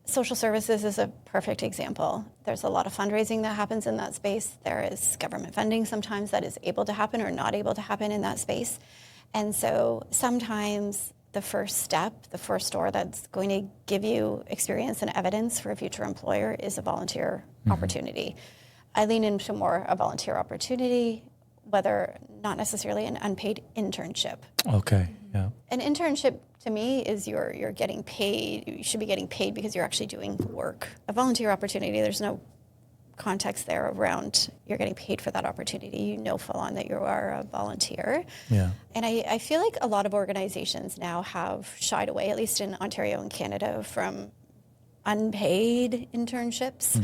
social services is a perfect example. There's a lot of fundraising that happens in that space. There is government funding sometimes that is able to happen or not able to happen in that space. And so sometimes the first step, the first door that's going to give you experience and evidence for a future employer is a volunteer opportunity. I lean into more a volunteer opportunity, whether not necessarily an unpaid internship. Okay, yeah. An internship to me is you're getting paid. You should be getting paid because you're actually doing work. A volunteer opportunity, there's no context there around you're getting paid for that opportunity. You know full on that you are a volunteer. Yeah. And I feel like a lot of organizations now have shied away, at least in Ontario and Canada, from unpaid internships.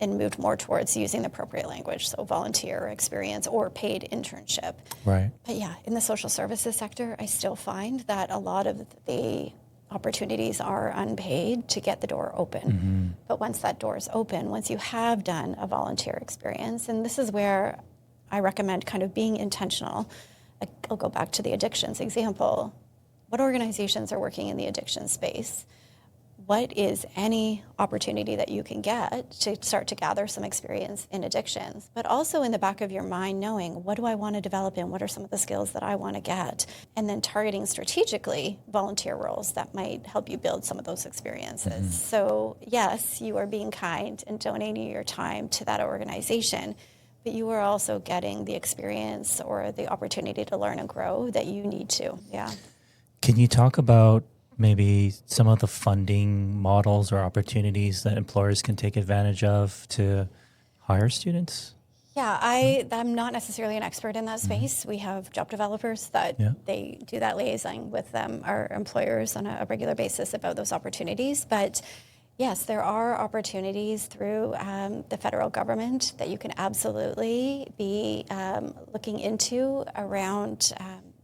And moved more towards using the appropriate language, so volunteer experience or paid internship. Right. But yeah, in the social services sector, I still find that a lot of the opportunities are unpaid to get the door open. But once that door is open, once you have done a volunteer experience, and this is where I recommend kind of being intentional. I'll go back to the addictions example. What organizations are working in the addiction space? What is any opportunity that you can get to start to gather some experience in addictions, but also in the back of your mind knowing, what do I want to develop in? What are some of the skills that I want to get? And then targeting strategically volunteer roles that might help you build some of those experiences. So yes, you are being kind and donating your time to that organization, but you are also getting the experience or the opportunity to learn and grow that you need to. Yeah. Can you talk about maybe some of the funding models or opportunities that employers can take advantage of to hire students? Yeah, I'm not necessarily an expert in that space. We have job developers that they do that liaison with our employers on a regular basis about those opportunities. But yes, there are opportunities through the federal government that you can absolutely be looking into around.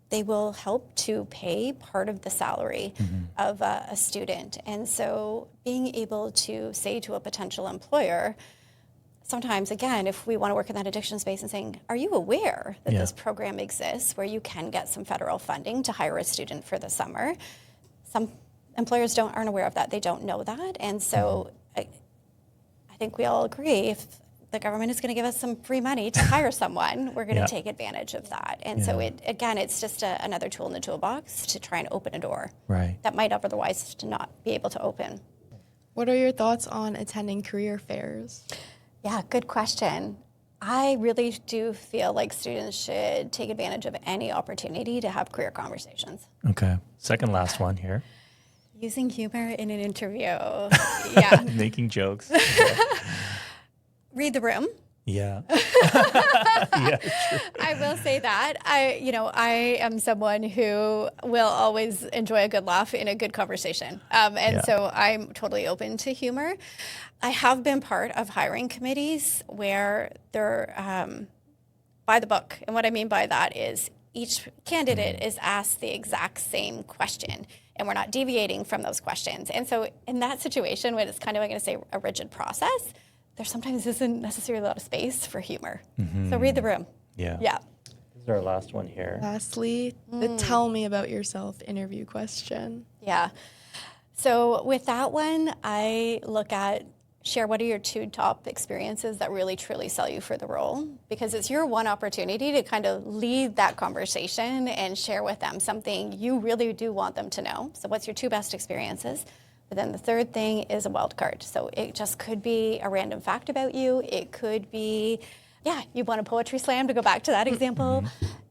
They will help to pay part of the salary of a student. And so being able to say to a potential employer, sometimes, again, if we want to work in that addiction space and saying, are you aware that this program exists where you can get some federal funding to hire a student for the summer? Some employers aren't aware of that. They don't know that. And so I think we all agree, if the government is going to give us some free money to hire someone, we're going to Yeah. take advantage of that. And so it's just another tool in the toolbox to try and open a door Right. that might otherwise to not be able to open. What are your thoughts on attending career fairs? Yeah, good question. I really do feel like students should take advantage of any opportunity to have career conversations. Okay. Second last one here. Using humor in an interview. Yeah. Making jokes. Read the room. Yeah. Yeah, true. I will say that. I am someone who will always enjoy a good laugh in a good conversation. So I'm totally open to humor. I have been part of hiring committees where they're by the book. And what I mean by that is each candidate is asked the exact same question, and we're not deviating from those questions. And so in that situation, when it's kind of, I'm going to say, a rigid process, there sometimes isn't necessarily a lot of space for humor. So read the room. Yeah. Yeah. This is our last one here. Lastly, the tell me about yourself interview question. Yeah. So with that one, I look at share what are your 2 top experiences that really truly sell you for the role, because it's your one opportunity to kind of lead that conversation and share with them something you really do want them to know. So what's your 2 best experiences? But then the third thing is a wild card. So it just could be a random fact about you. It could be, you won a poetry slam, to go back to that example.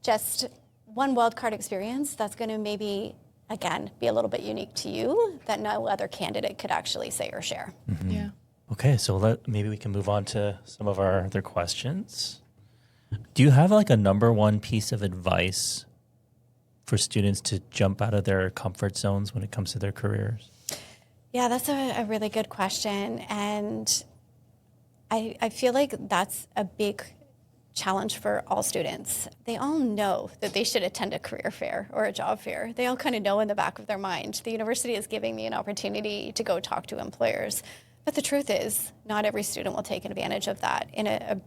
Just one wild card experience that's going to maybe, again, be a little bit unique to you that no other candidate could actually say or share. Yeah. Okay, so maybe we can move on to some of our other questions. Do you have like a number one piece of advice for students to jump out of their comfort zones when it comes to their careers? Yeah, that's a really good question. And I feel like that's a big challenge for all students. They all know that they should attend a career fair or a job fair. They all kind of know in the back of their mind, the university is giving me an opportunity to go talk to employers. But the truth is, not every student will take advantage of that. And a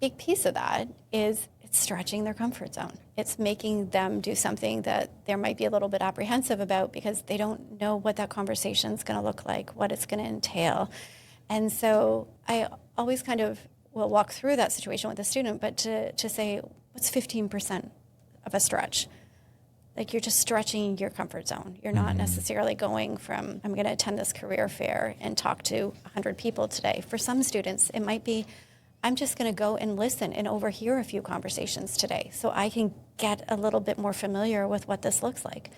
big piece of that is it's stretching their comfort zone. It's making them do something that they might be a little bit apprehensive about because they don't know what that conversation is going to look like, what it's going to entail. And so I always kind of will walk through that situation with the student, but to say, what's 15% of a stretch? Like, you're just stretching your comfort zone. You're not necessarily going from, I'm going to attend this career fair and talk to 100 people today. For some students, it might be, I'm just going to go and listen and overhear a few conversations today so I can get a little bit more familiar with what this looks like.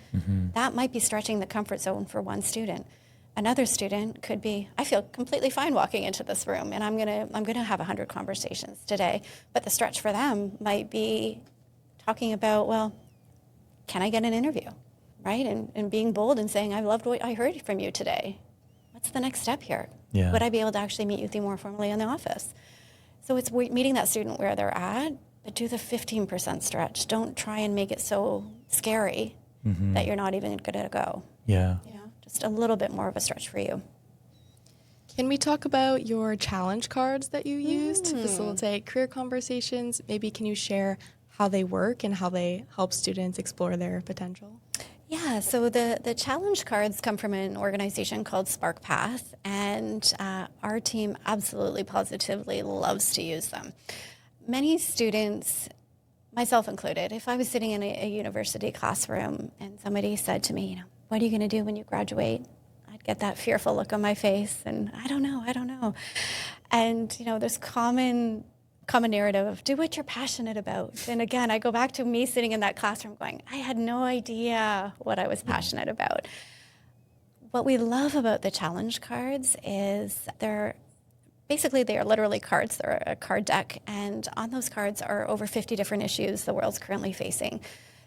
That might be stretching the comfort zone for one student. Another student could be, I feel completely fine walking into this room and I'm going to have 100 conversations today. But the stretch for them might be talking about, well, can I get an interview, right? And being bold and saying, I loved what I heard from you today. What's the next step here? Yeah. Would I be able to actually meet with you more formally in the office? So it's meeting that student where they're at, but do the 15% stretch. Don't try and make it so scary that you're not even going to go. Yeah. You know, just a little bit more of a stretch for you. Can we talk about your challenge cards that you use to facilitate career conversations? Maybe can you share how they work and how they help students explore their potential? Yeah, so the challenge cards come from an organization called Spark Path, and our team absolutely positively loves to use them. Many students, myself included, if I was sitting in a university classroom and somebody said to me, what are you going to do when you graduate? I'd get that fearful look on my face, and I don't know. And, there's common narrative of do what you're passionate about. And again, I go back to me sitting in that classroom going, I had no idea what I was passionate about. What we love about the challenge cards is they are literally cards. They're a card deck. And on those cards are over 50 different issues the world's currently facing.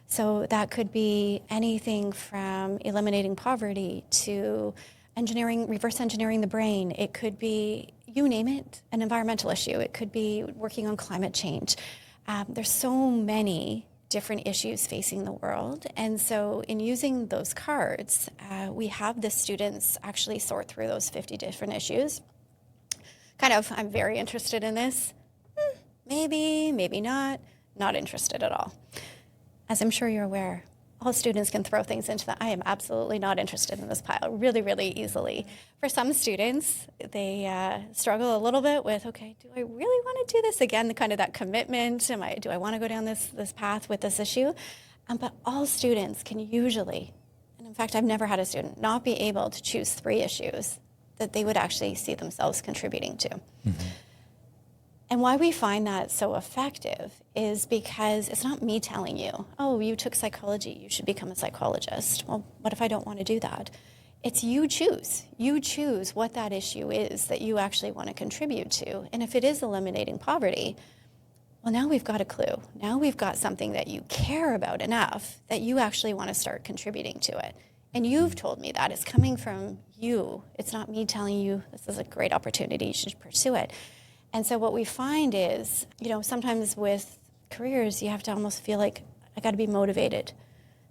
So that could be anything from eliminating poverty to reverse engineering the brain. It could be, you name it, an environmental issue. It could be working on climate change. There's so many different issues facing the world. And so in using those cards, we have the students actually sort through those 50 different issues. I'm very interested in this. Maybe not interested at all. As I'm sure you're aware, all students can throw things into that. I am absolutely not interested in this pile really, really easily. For some students, they struggle a little bit with, okay, do I really want to do this again? The kind of that commitment. Do I want to go down this path with this issue? But all students can usually, and in fact, I've never had a student not be able to choose 3 issues that they would actually see themselves contributing to. Mm-hmm. And why we find that so effective is because it's not me telling you, oh, you took psychology, you should become a psychologist. Well, what if I don't want to do that? It's you choose. You choose what that issue is that you actually want to contribute to. And if it is eliminating poverty, well, now we've got a clue. Now we've got something that you care about enough that you actually want to start contributing to it. And you've told me that. It's coming from you. It's not me telling you this is a great opportunity, you should pursue it. And so what we find is, sometimes with careers, you have to almost feel like I got to be motivated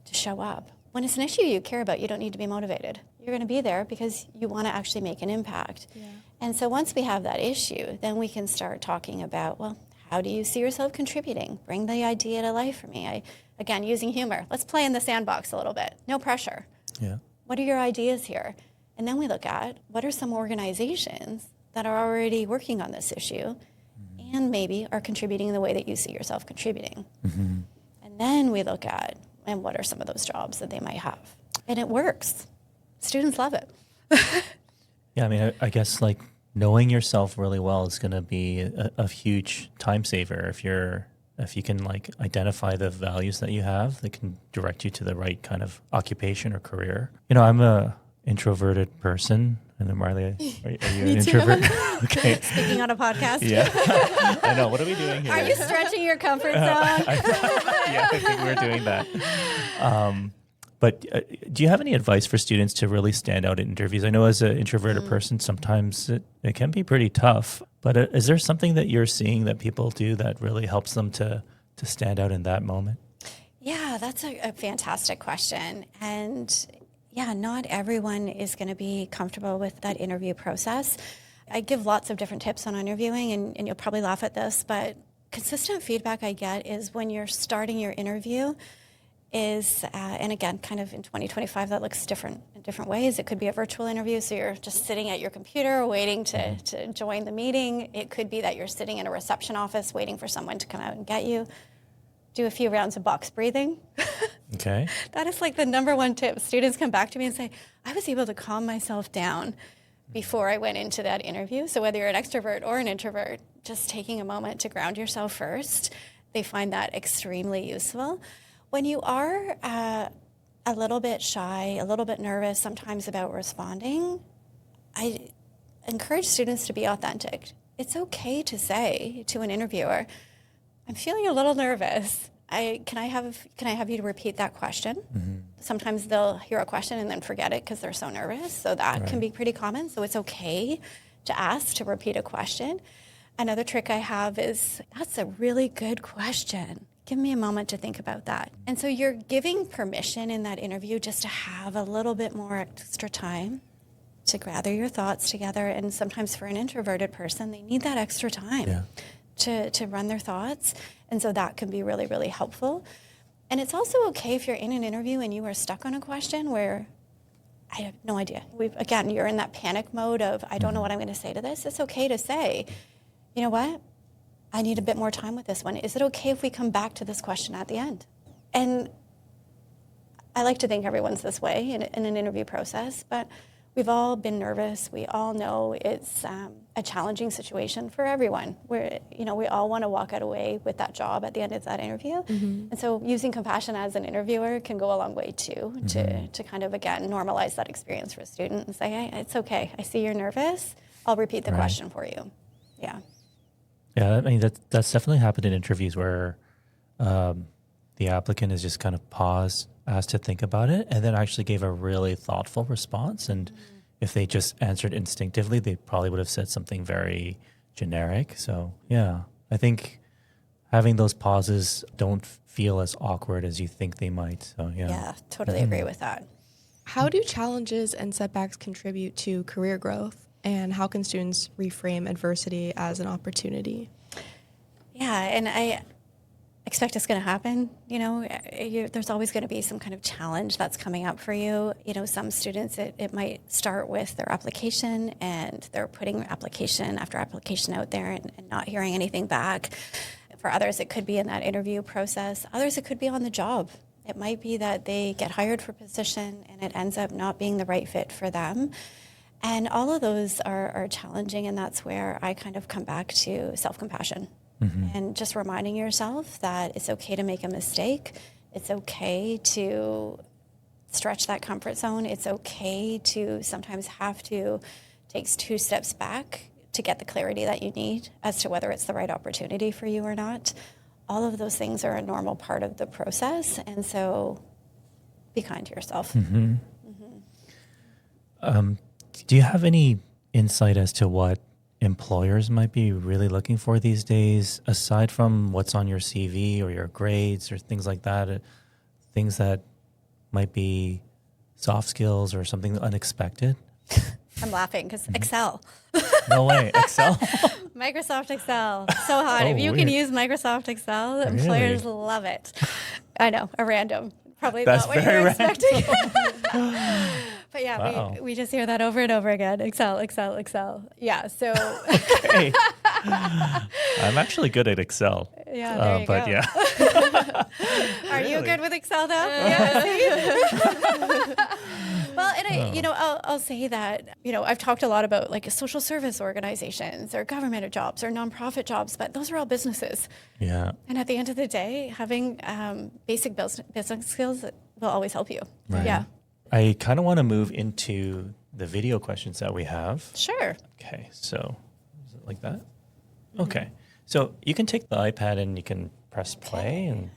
to show up. When it's an issue you care about, you don't need to be motivated. You're going to be there because you want to actually make an impact. Yeah. And so once we have that issue, then we can start talking about, well, how do you see yourself contributing? Bring the idea to life for me. Again, using humor. Let's play in the sandbox a little bit. No pressure. Yeah. What are your ideas here? And then we look at what are some organizations that are already working on this issue and maybe are contributing in the way that you see yourself contributing. Mm-hmm. And then we look at, and what are some of those jobs that they might have? And it works. Students love it. Yeah, I mean, I guess like knowing yourself really well is going to be a huge time saver if you can like identify the values that you have that can direct you to the right kind of occupation or career. I'm a introverted person. And then Marley, are you an introvert? Okay. Speaking on a podcast. Yeah. I know. What are we doing here? Are you stretching your comfort zone? Yeah, I think we're doing that. But do you have any advice for students to really stand out in interviews? I know as an introverted person, sometimes it can be pretty tough. But is there something that you're seeing that people do that really helps them to stand out in that moment? Yeah, that's a fantastic question. And yeah, not everyone is going to be comfortable with that interview process. I give lots of different tips on interviewing, and you'll probably laugh at this, but consistent feedback I get is when you're starting your interview is, and again, kind of in 2025, that looks different in different ways. It could be a virtual interview, so you're just sitting at your computer waiting to join the meeting. It could be that you're sitting in a reception office waiting for someone to come out and get you. Do a few rounds of box breathing. Okay. That is like the number one tip. Students come back to me and say, I was able to calm myself down before I went into that interview. So whether you're an extrovert or an introvert, just taking a moment to ground yourself first, they find that extremely useful. When you are a little bit shy, a little bit nervous sometimes about responding, I encourage students to be authentic. It's okay to say to an interviewer, I'm feeling a little nervous. Can I have you to repeat that question? Mm-hmm. Sometimes they'll hear a question and then forget it because they're so nervous. So that can be pretty common. So it's okay to ask to repeat a question. Another trick I have is, that's a really good question. Give me a moment to think about that. And so you're giving permission in that interview just to have a little bit more extra time to gather your thoughts together. And sometimes for an introverted person, they need that extra time to run their thoughts. And so that can be really, really helpful. And it's also okay if you're in an interview and you are stuck on a question where I have no idea. Again, you're in that panic mode of, I don't know what I'm going to say to this. It's okay to say, you know what? I need a bit more time with this one. Is it okay if we come back to this question at the end? And I like to think everyone's this way in an interview process, but we've all been nervous. We all know it's a challenging situation for everyone. We all want to walk away with that job at the end of that interview. Mm-hmm. And so using compassion as an interviewer can go a long way too, to kind of, again, normalize that experience for a student and say, hey, it's okay. I see you're nervous. I'll repeat the question for you. Yeah. Yeah, I mean, that's definitely happened in interviews where the applicant has just kind of paused, asked to think about it, and then actually gave a really thoughtful response. And if they just answered instinctively, they probably would have said something very generic. So, yeah, I think having those pauses don't feel as awkward as you think they might. So, yeah. Yeah, totally agree with that. How do challenges and setbacks contribute to career growth? And how can students reframe adversity as an opportunity? Yeah, and expect it's going to happen. There's always going to be some kind of challenge that's coming up for you. Some students, it might start with their application, and they're putting application after application out there and not hearing anything back. For others, it could be in that interview process. Others, it could be on the job. It might be that they get hired for a position and it ends up not being the right fit for them. And all of those are challenging, and that's where I kind of come back to self-compassion. And just reminding yourself that it's okay to make a mistake. It's okay to stretch that comfort zone. It's okay to sometimes have to take 2 steps back to get the clarity that you need as to whether it's the right opportunity for you or not. All of those things are a normal part of the process, and so be kind to yourself. Do you have any insight as to what employers might be really looking for these days, aside from what's on your CV or your grades or things like that, things that might be soft skills or something unexpected? I'm laughing because Excel. No way, Excel? Microsoft Excel. So hot. If you can use Microsoft Excel, employers love it. I know, a random. Probably That's not what very you're expecting. But yeah, Wow. we just hear that over and over again. Excel, Excel, Excel. Yeah, so. Okay. I'm actually good at Excel. Yeah, there you but go. yeah. Are you good with Excel though? Yeah. Well, and I'll say that, I've talked a lot about like social service organizations or government jobs or nonprofit jobs, but those are all businesses. Yeah. And at the end of the day, having basic business skills will always help you. Right. Yeah. I kind of want to move into the video questions that we have. Sure. Okay, so is it like that? Okay, so you can take the iPad and you can press play. And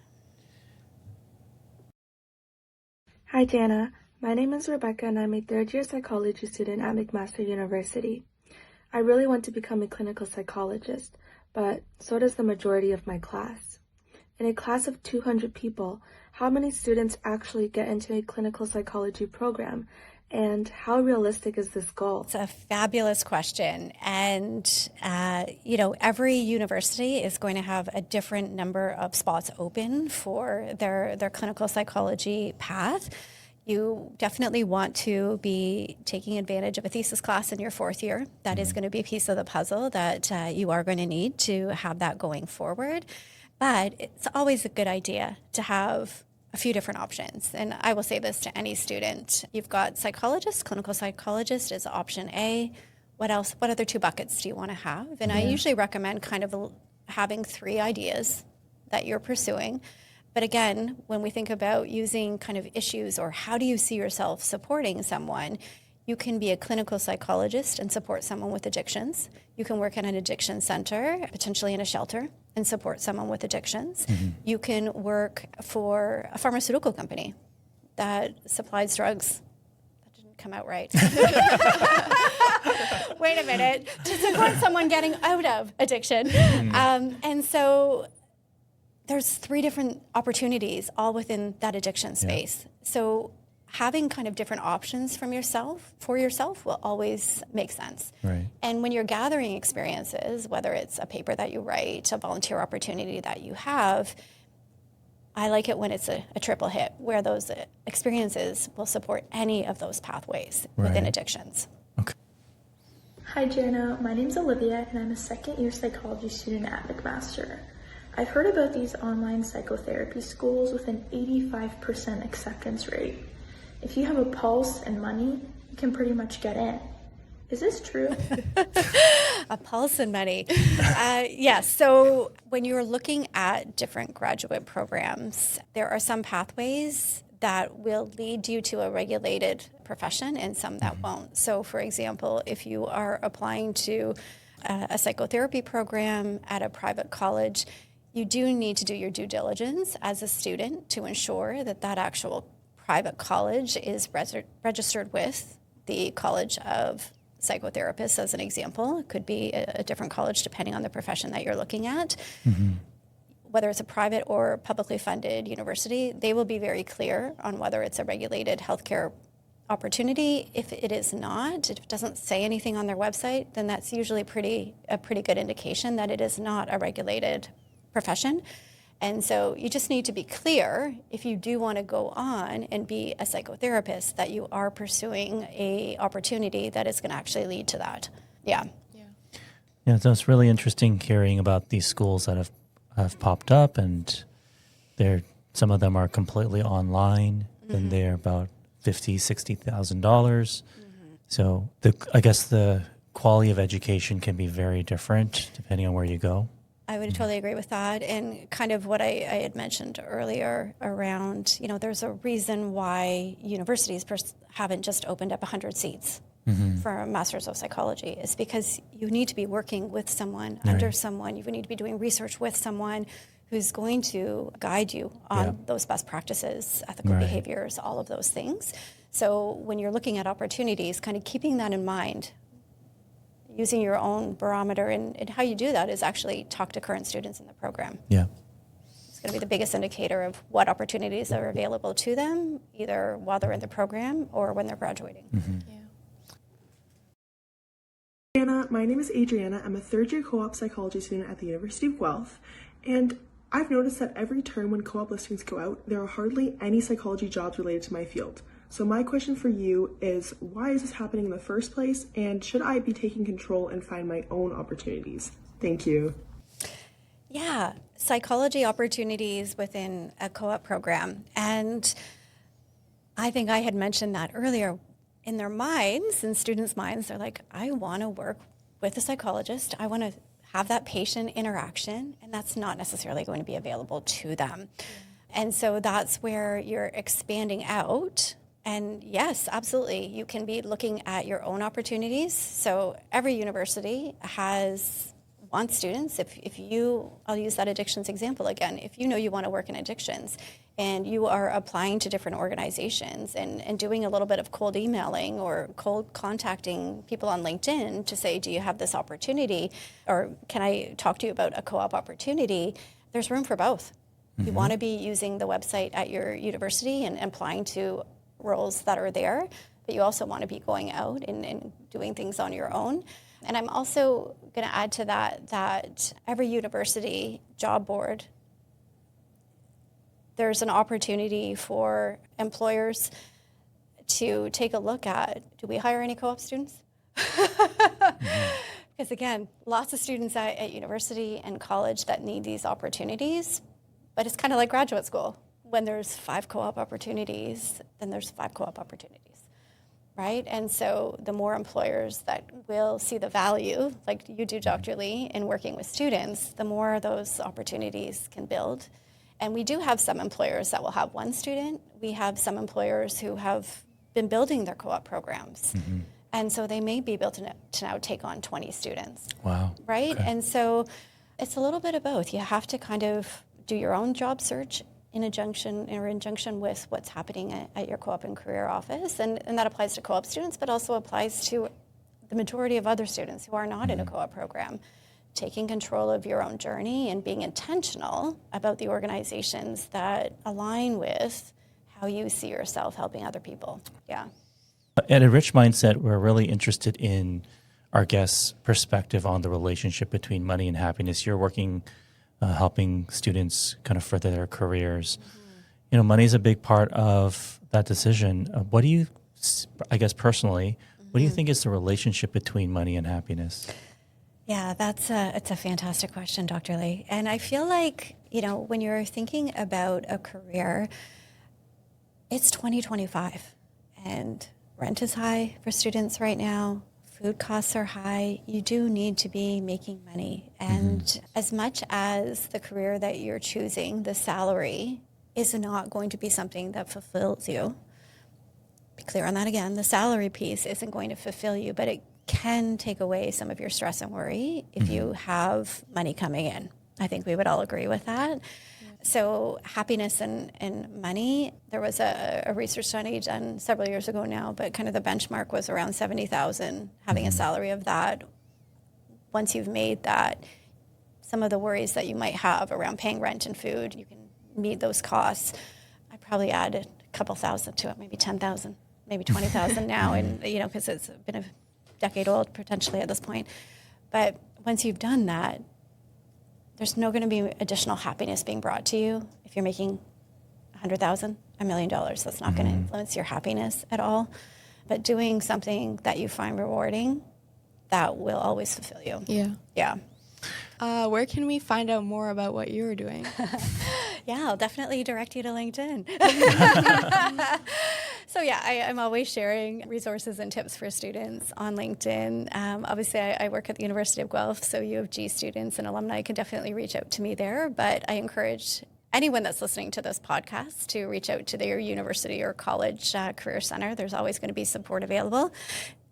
Hi, Jana. My name is Rebecca, and I'm a third-year psychology student at McMaster University. I really want to become a clinical psychologist, but so does the majority of my class. In a class of 200 people, how many students actually get into a clinical psychology program, and how realistic is this goal? It's a fabulous question. And, every university is going to have a different number of spots open for their clinical psychology path. You definitely want to be taking advantage of a thesis class in your 4th year. That is going to be a piece of the puzzle that you are going to need to have that going forward. But it's always a good idea to have a few different options. And I will say this to any student. You've got psychologist, clinical psychologist is option A. What else? What other 2 buckets do you want to have? And I usually recommend kind of having 3 ideas that you're pursuing. But again, when we think about using kind of issues or how do you see yourself supporting someone, you can be a clinical psychologist and support someone with addictions. You can work in an addiction center, potentially in a shelter, and support someone with addictions. You can work for a pharmaceutical company that supplies drugs. That didn't come out right. Wait a minute. To support someone getting out of addiction. And so there's 3 different opportunities all within that addiction space. So having kind of different options for yourself will always make sense. Right. And when you're gathering experiences, whether it's a paper that you write, a volunteer opportunity that you have, I like it when it's a triple hit, where those experiences will support any of those pathways within addictions. Okay. Hi Jana, my name's Olivia and I'm a 2nd-year psychology student at McMaster. I've heard about these online psychotherapy schools with an 85% acceptance rate. If you have a pulse and money, you can pretty much get in. Is this true? A pulse and money. Yes. So when you're looking at different graduate programs, there are some pathways that will lead you to a regulated profession and some that won't. So for example, if you are applying to a psychotherapy program at a private college, you do need to do your due diligence as a student to ensure that that actual private college is registered with the College of Psychotherapists, as an example. It could be a different college depending on the profession that you're looking at. Whether it's a private or publicly funded university, they will be very clear on whether it's a regulated healthcare opportunity. If it is not, if it doesn't say anything on their website, then that's usually a pretty good indication that it is not a regulated profession. And so you just need to be clear, if you do want to go on and be a psychotherapist, that you are pursuing a opportunity that is going to actually lead to that. Yeah. Yeah, so it's really interesting hearing about these schools that have popped up, and some of them are completely online, and they're about $50,000-$60,000. So I guess the quality of education can be very different depending on where you go. I would totally agree with that. And kind of what I had mentioned earlier around, there's a reason why universities haven't just opened up 100 seats for a Master's of Psychology. Is because you need to be working with someone, under someone. You need to be doing research with someone who's going to guide you on those best practices, ethical behaviors, all of those things. So when you're looking at opportunities, kind of keeping that in mind, using your own barometer, and how you do that is actually talk to current students in the program. Yeah. It's going to be the biggest indicator of what opportunities are available to them, either while they're in the program or when they're graduating. Jana, my name is Adriana. I'm a third-year co-op psychology student at the University of Guelph, and I've noticed that every term when co-op listings go out, there are hardly any psychology jobs related to my field. So my question for you is, why is this happening in the first place, and should I be taking control and find my own opportunities? Thank you. Yeah, psychology opportunities within a co-op program. And I think I had mentioned that earlier. In their minds, in students' minds, they're like, I want to work with a psychologist. I want to have that patient interaction, and that's not necessarily going to be available to them. And so that's where you're expanding out. And yes, absolutely, you can be looking at your own opportunities. So every university wants students. I'll use that addictions example again. If you know you want to work in addictions and you are applying to different organizations and doing a little bit of cold emailing or cold contacting people on LinkedIn to say, do you have this opportunity? Or can I talk to you about a co-op opportunity? There's room for both. You want to be using the website at your university and applying to roles that are there, but you also want to be going out and doing things on your own. And I'm also going to add to that every university job board, there's an opportunity for employers to take a look at, do we hire any co-op students? Because again, lots of students at university and college that need these opportunities, but it's kind of like graduate school. When there's 5 co-op opportunities, then there's 5 co-op opportunities, right? And so the more employers that will see the value, like you do, Dr. Lee, in working with students, the more those opportunities can build. And we do have some employers that will have 1 student. We have some employers who have been building their co-op programs. And so they may be built to now take on 20 students. Wow. Right? Okay. And so it's a little bit of both. You have to kind of do your own job search in conjunction with what's happening at your co-op and career office. And that applies to co-op students, but also applies to the majority of other students who are not in a co-op program. Taking control of your own journey and being intentional about the organizations that align with how you see yourself helping other people. Yeah. At A Rich Mindset, we're really interested in our guests' perspective on the relationship between money and happiness. You're working, helping students kind of further their careers. Money is a big part of that decision. What do you, I guess personally, what do you think is the relationship between money and happiness? Yeah, it's a fantastic question, Dr. Lee. And I feel like, when you're thinking about a career, it's 2025 and rent is high for students right now. Food costs are high. You do need to be making money. And as much as the career that you're choosing, the salary is not going to be something that fulfills you. Be clear on that again. The salary piece isn't going to fulfill you, but it can take away some of your stress and worry if you have money coming in. I think we would all agree with that. So happiness and money, there was a research study done several years ago now, but kind of the benchmark was around $70,000, having a salary of that. Once you've made that, some of the worries that you might have around paying rent and food, you can meet those costs. I probably added a couple thousand to it, maybe 10,000, maybe 20,000 now, and because it's been a decade old potentially at this point. But once you've done that, there's no going to be additional happiness being brought to you if you're making $100,000, $1 million. That's not going to influence your happiness at all. But doing something that you find rewarding, that will always fulfill you. Yeah. Yeah. Where can we find out more about what you're doing? Yeah, I'll definitely direct you to LinkedIn. So yeah, I'm always sharing resources and tips for students on LinkedIn. Obviously, I work at the University of Guelph, so U of G students and alumni can definitely reach out to me there. But I encourage anyone that's listening to this podcast to reach out to their university or college career center. There's always going to be support available.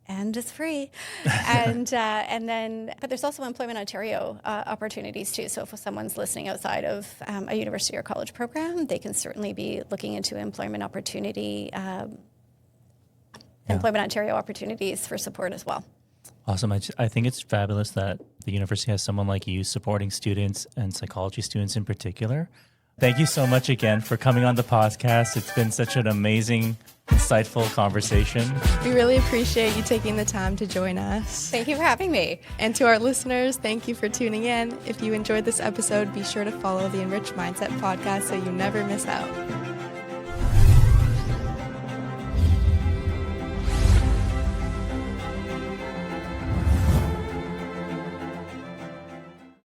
And it's free. But there's also Employment Ontario opportunities too. So if someone's listening outside of a university or college program, they can certainly be looking into Employment Ontario opportunities for support as well. Awesome. I think it's fabulous that the university has someone like you supporting students and psychology students in particular. Thank you so much again for coming on the podcast. It's been such an amazing, insightful conversation. We really appreciate you taking the time to join us. Thank you for having me. And to our listeners, thank you for tuning in. If you enjoyed this episode, be sure to follow the Enriched Mindset podcast so you never miss out.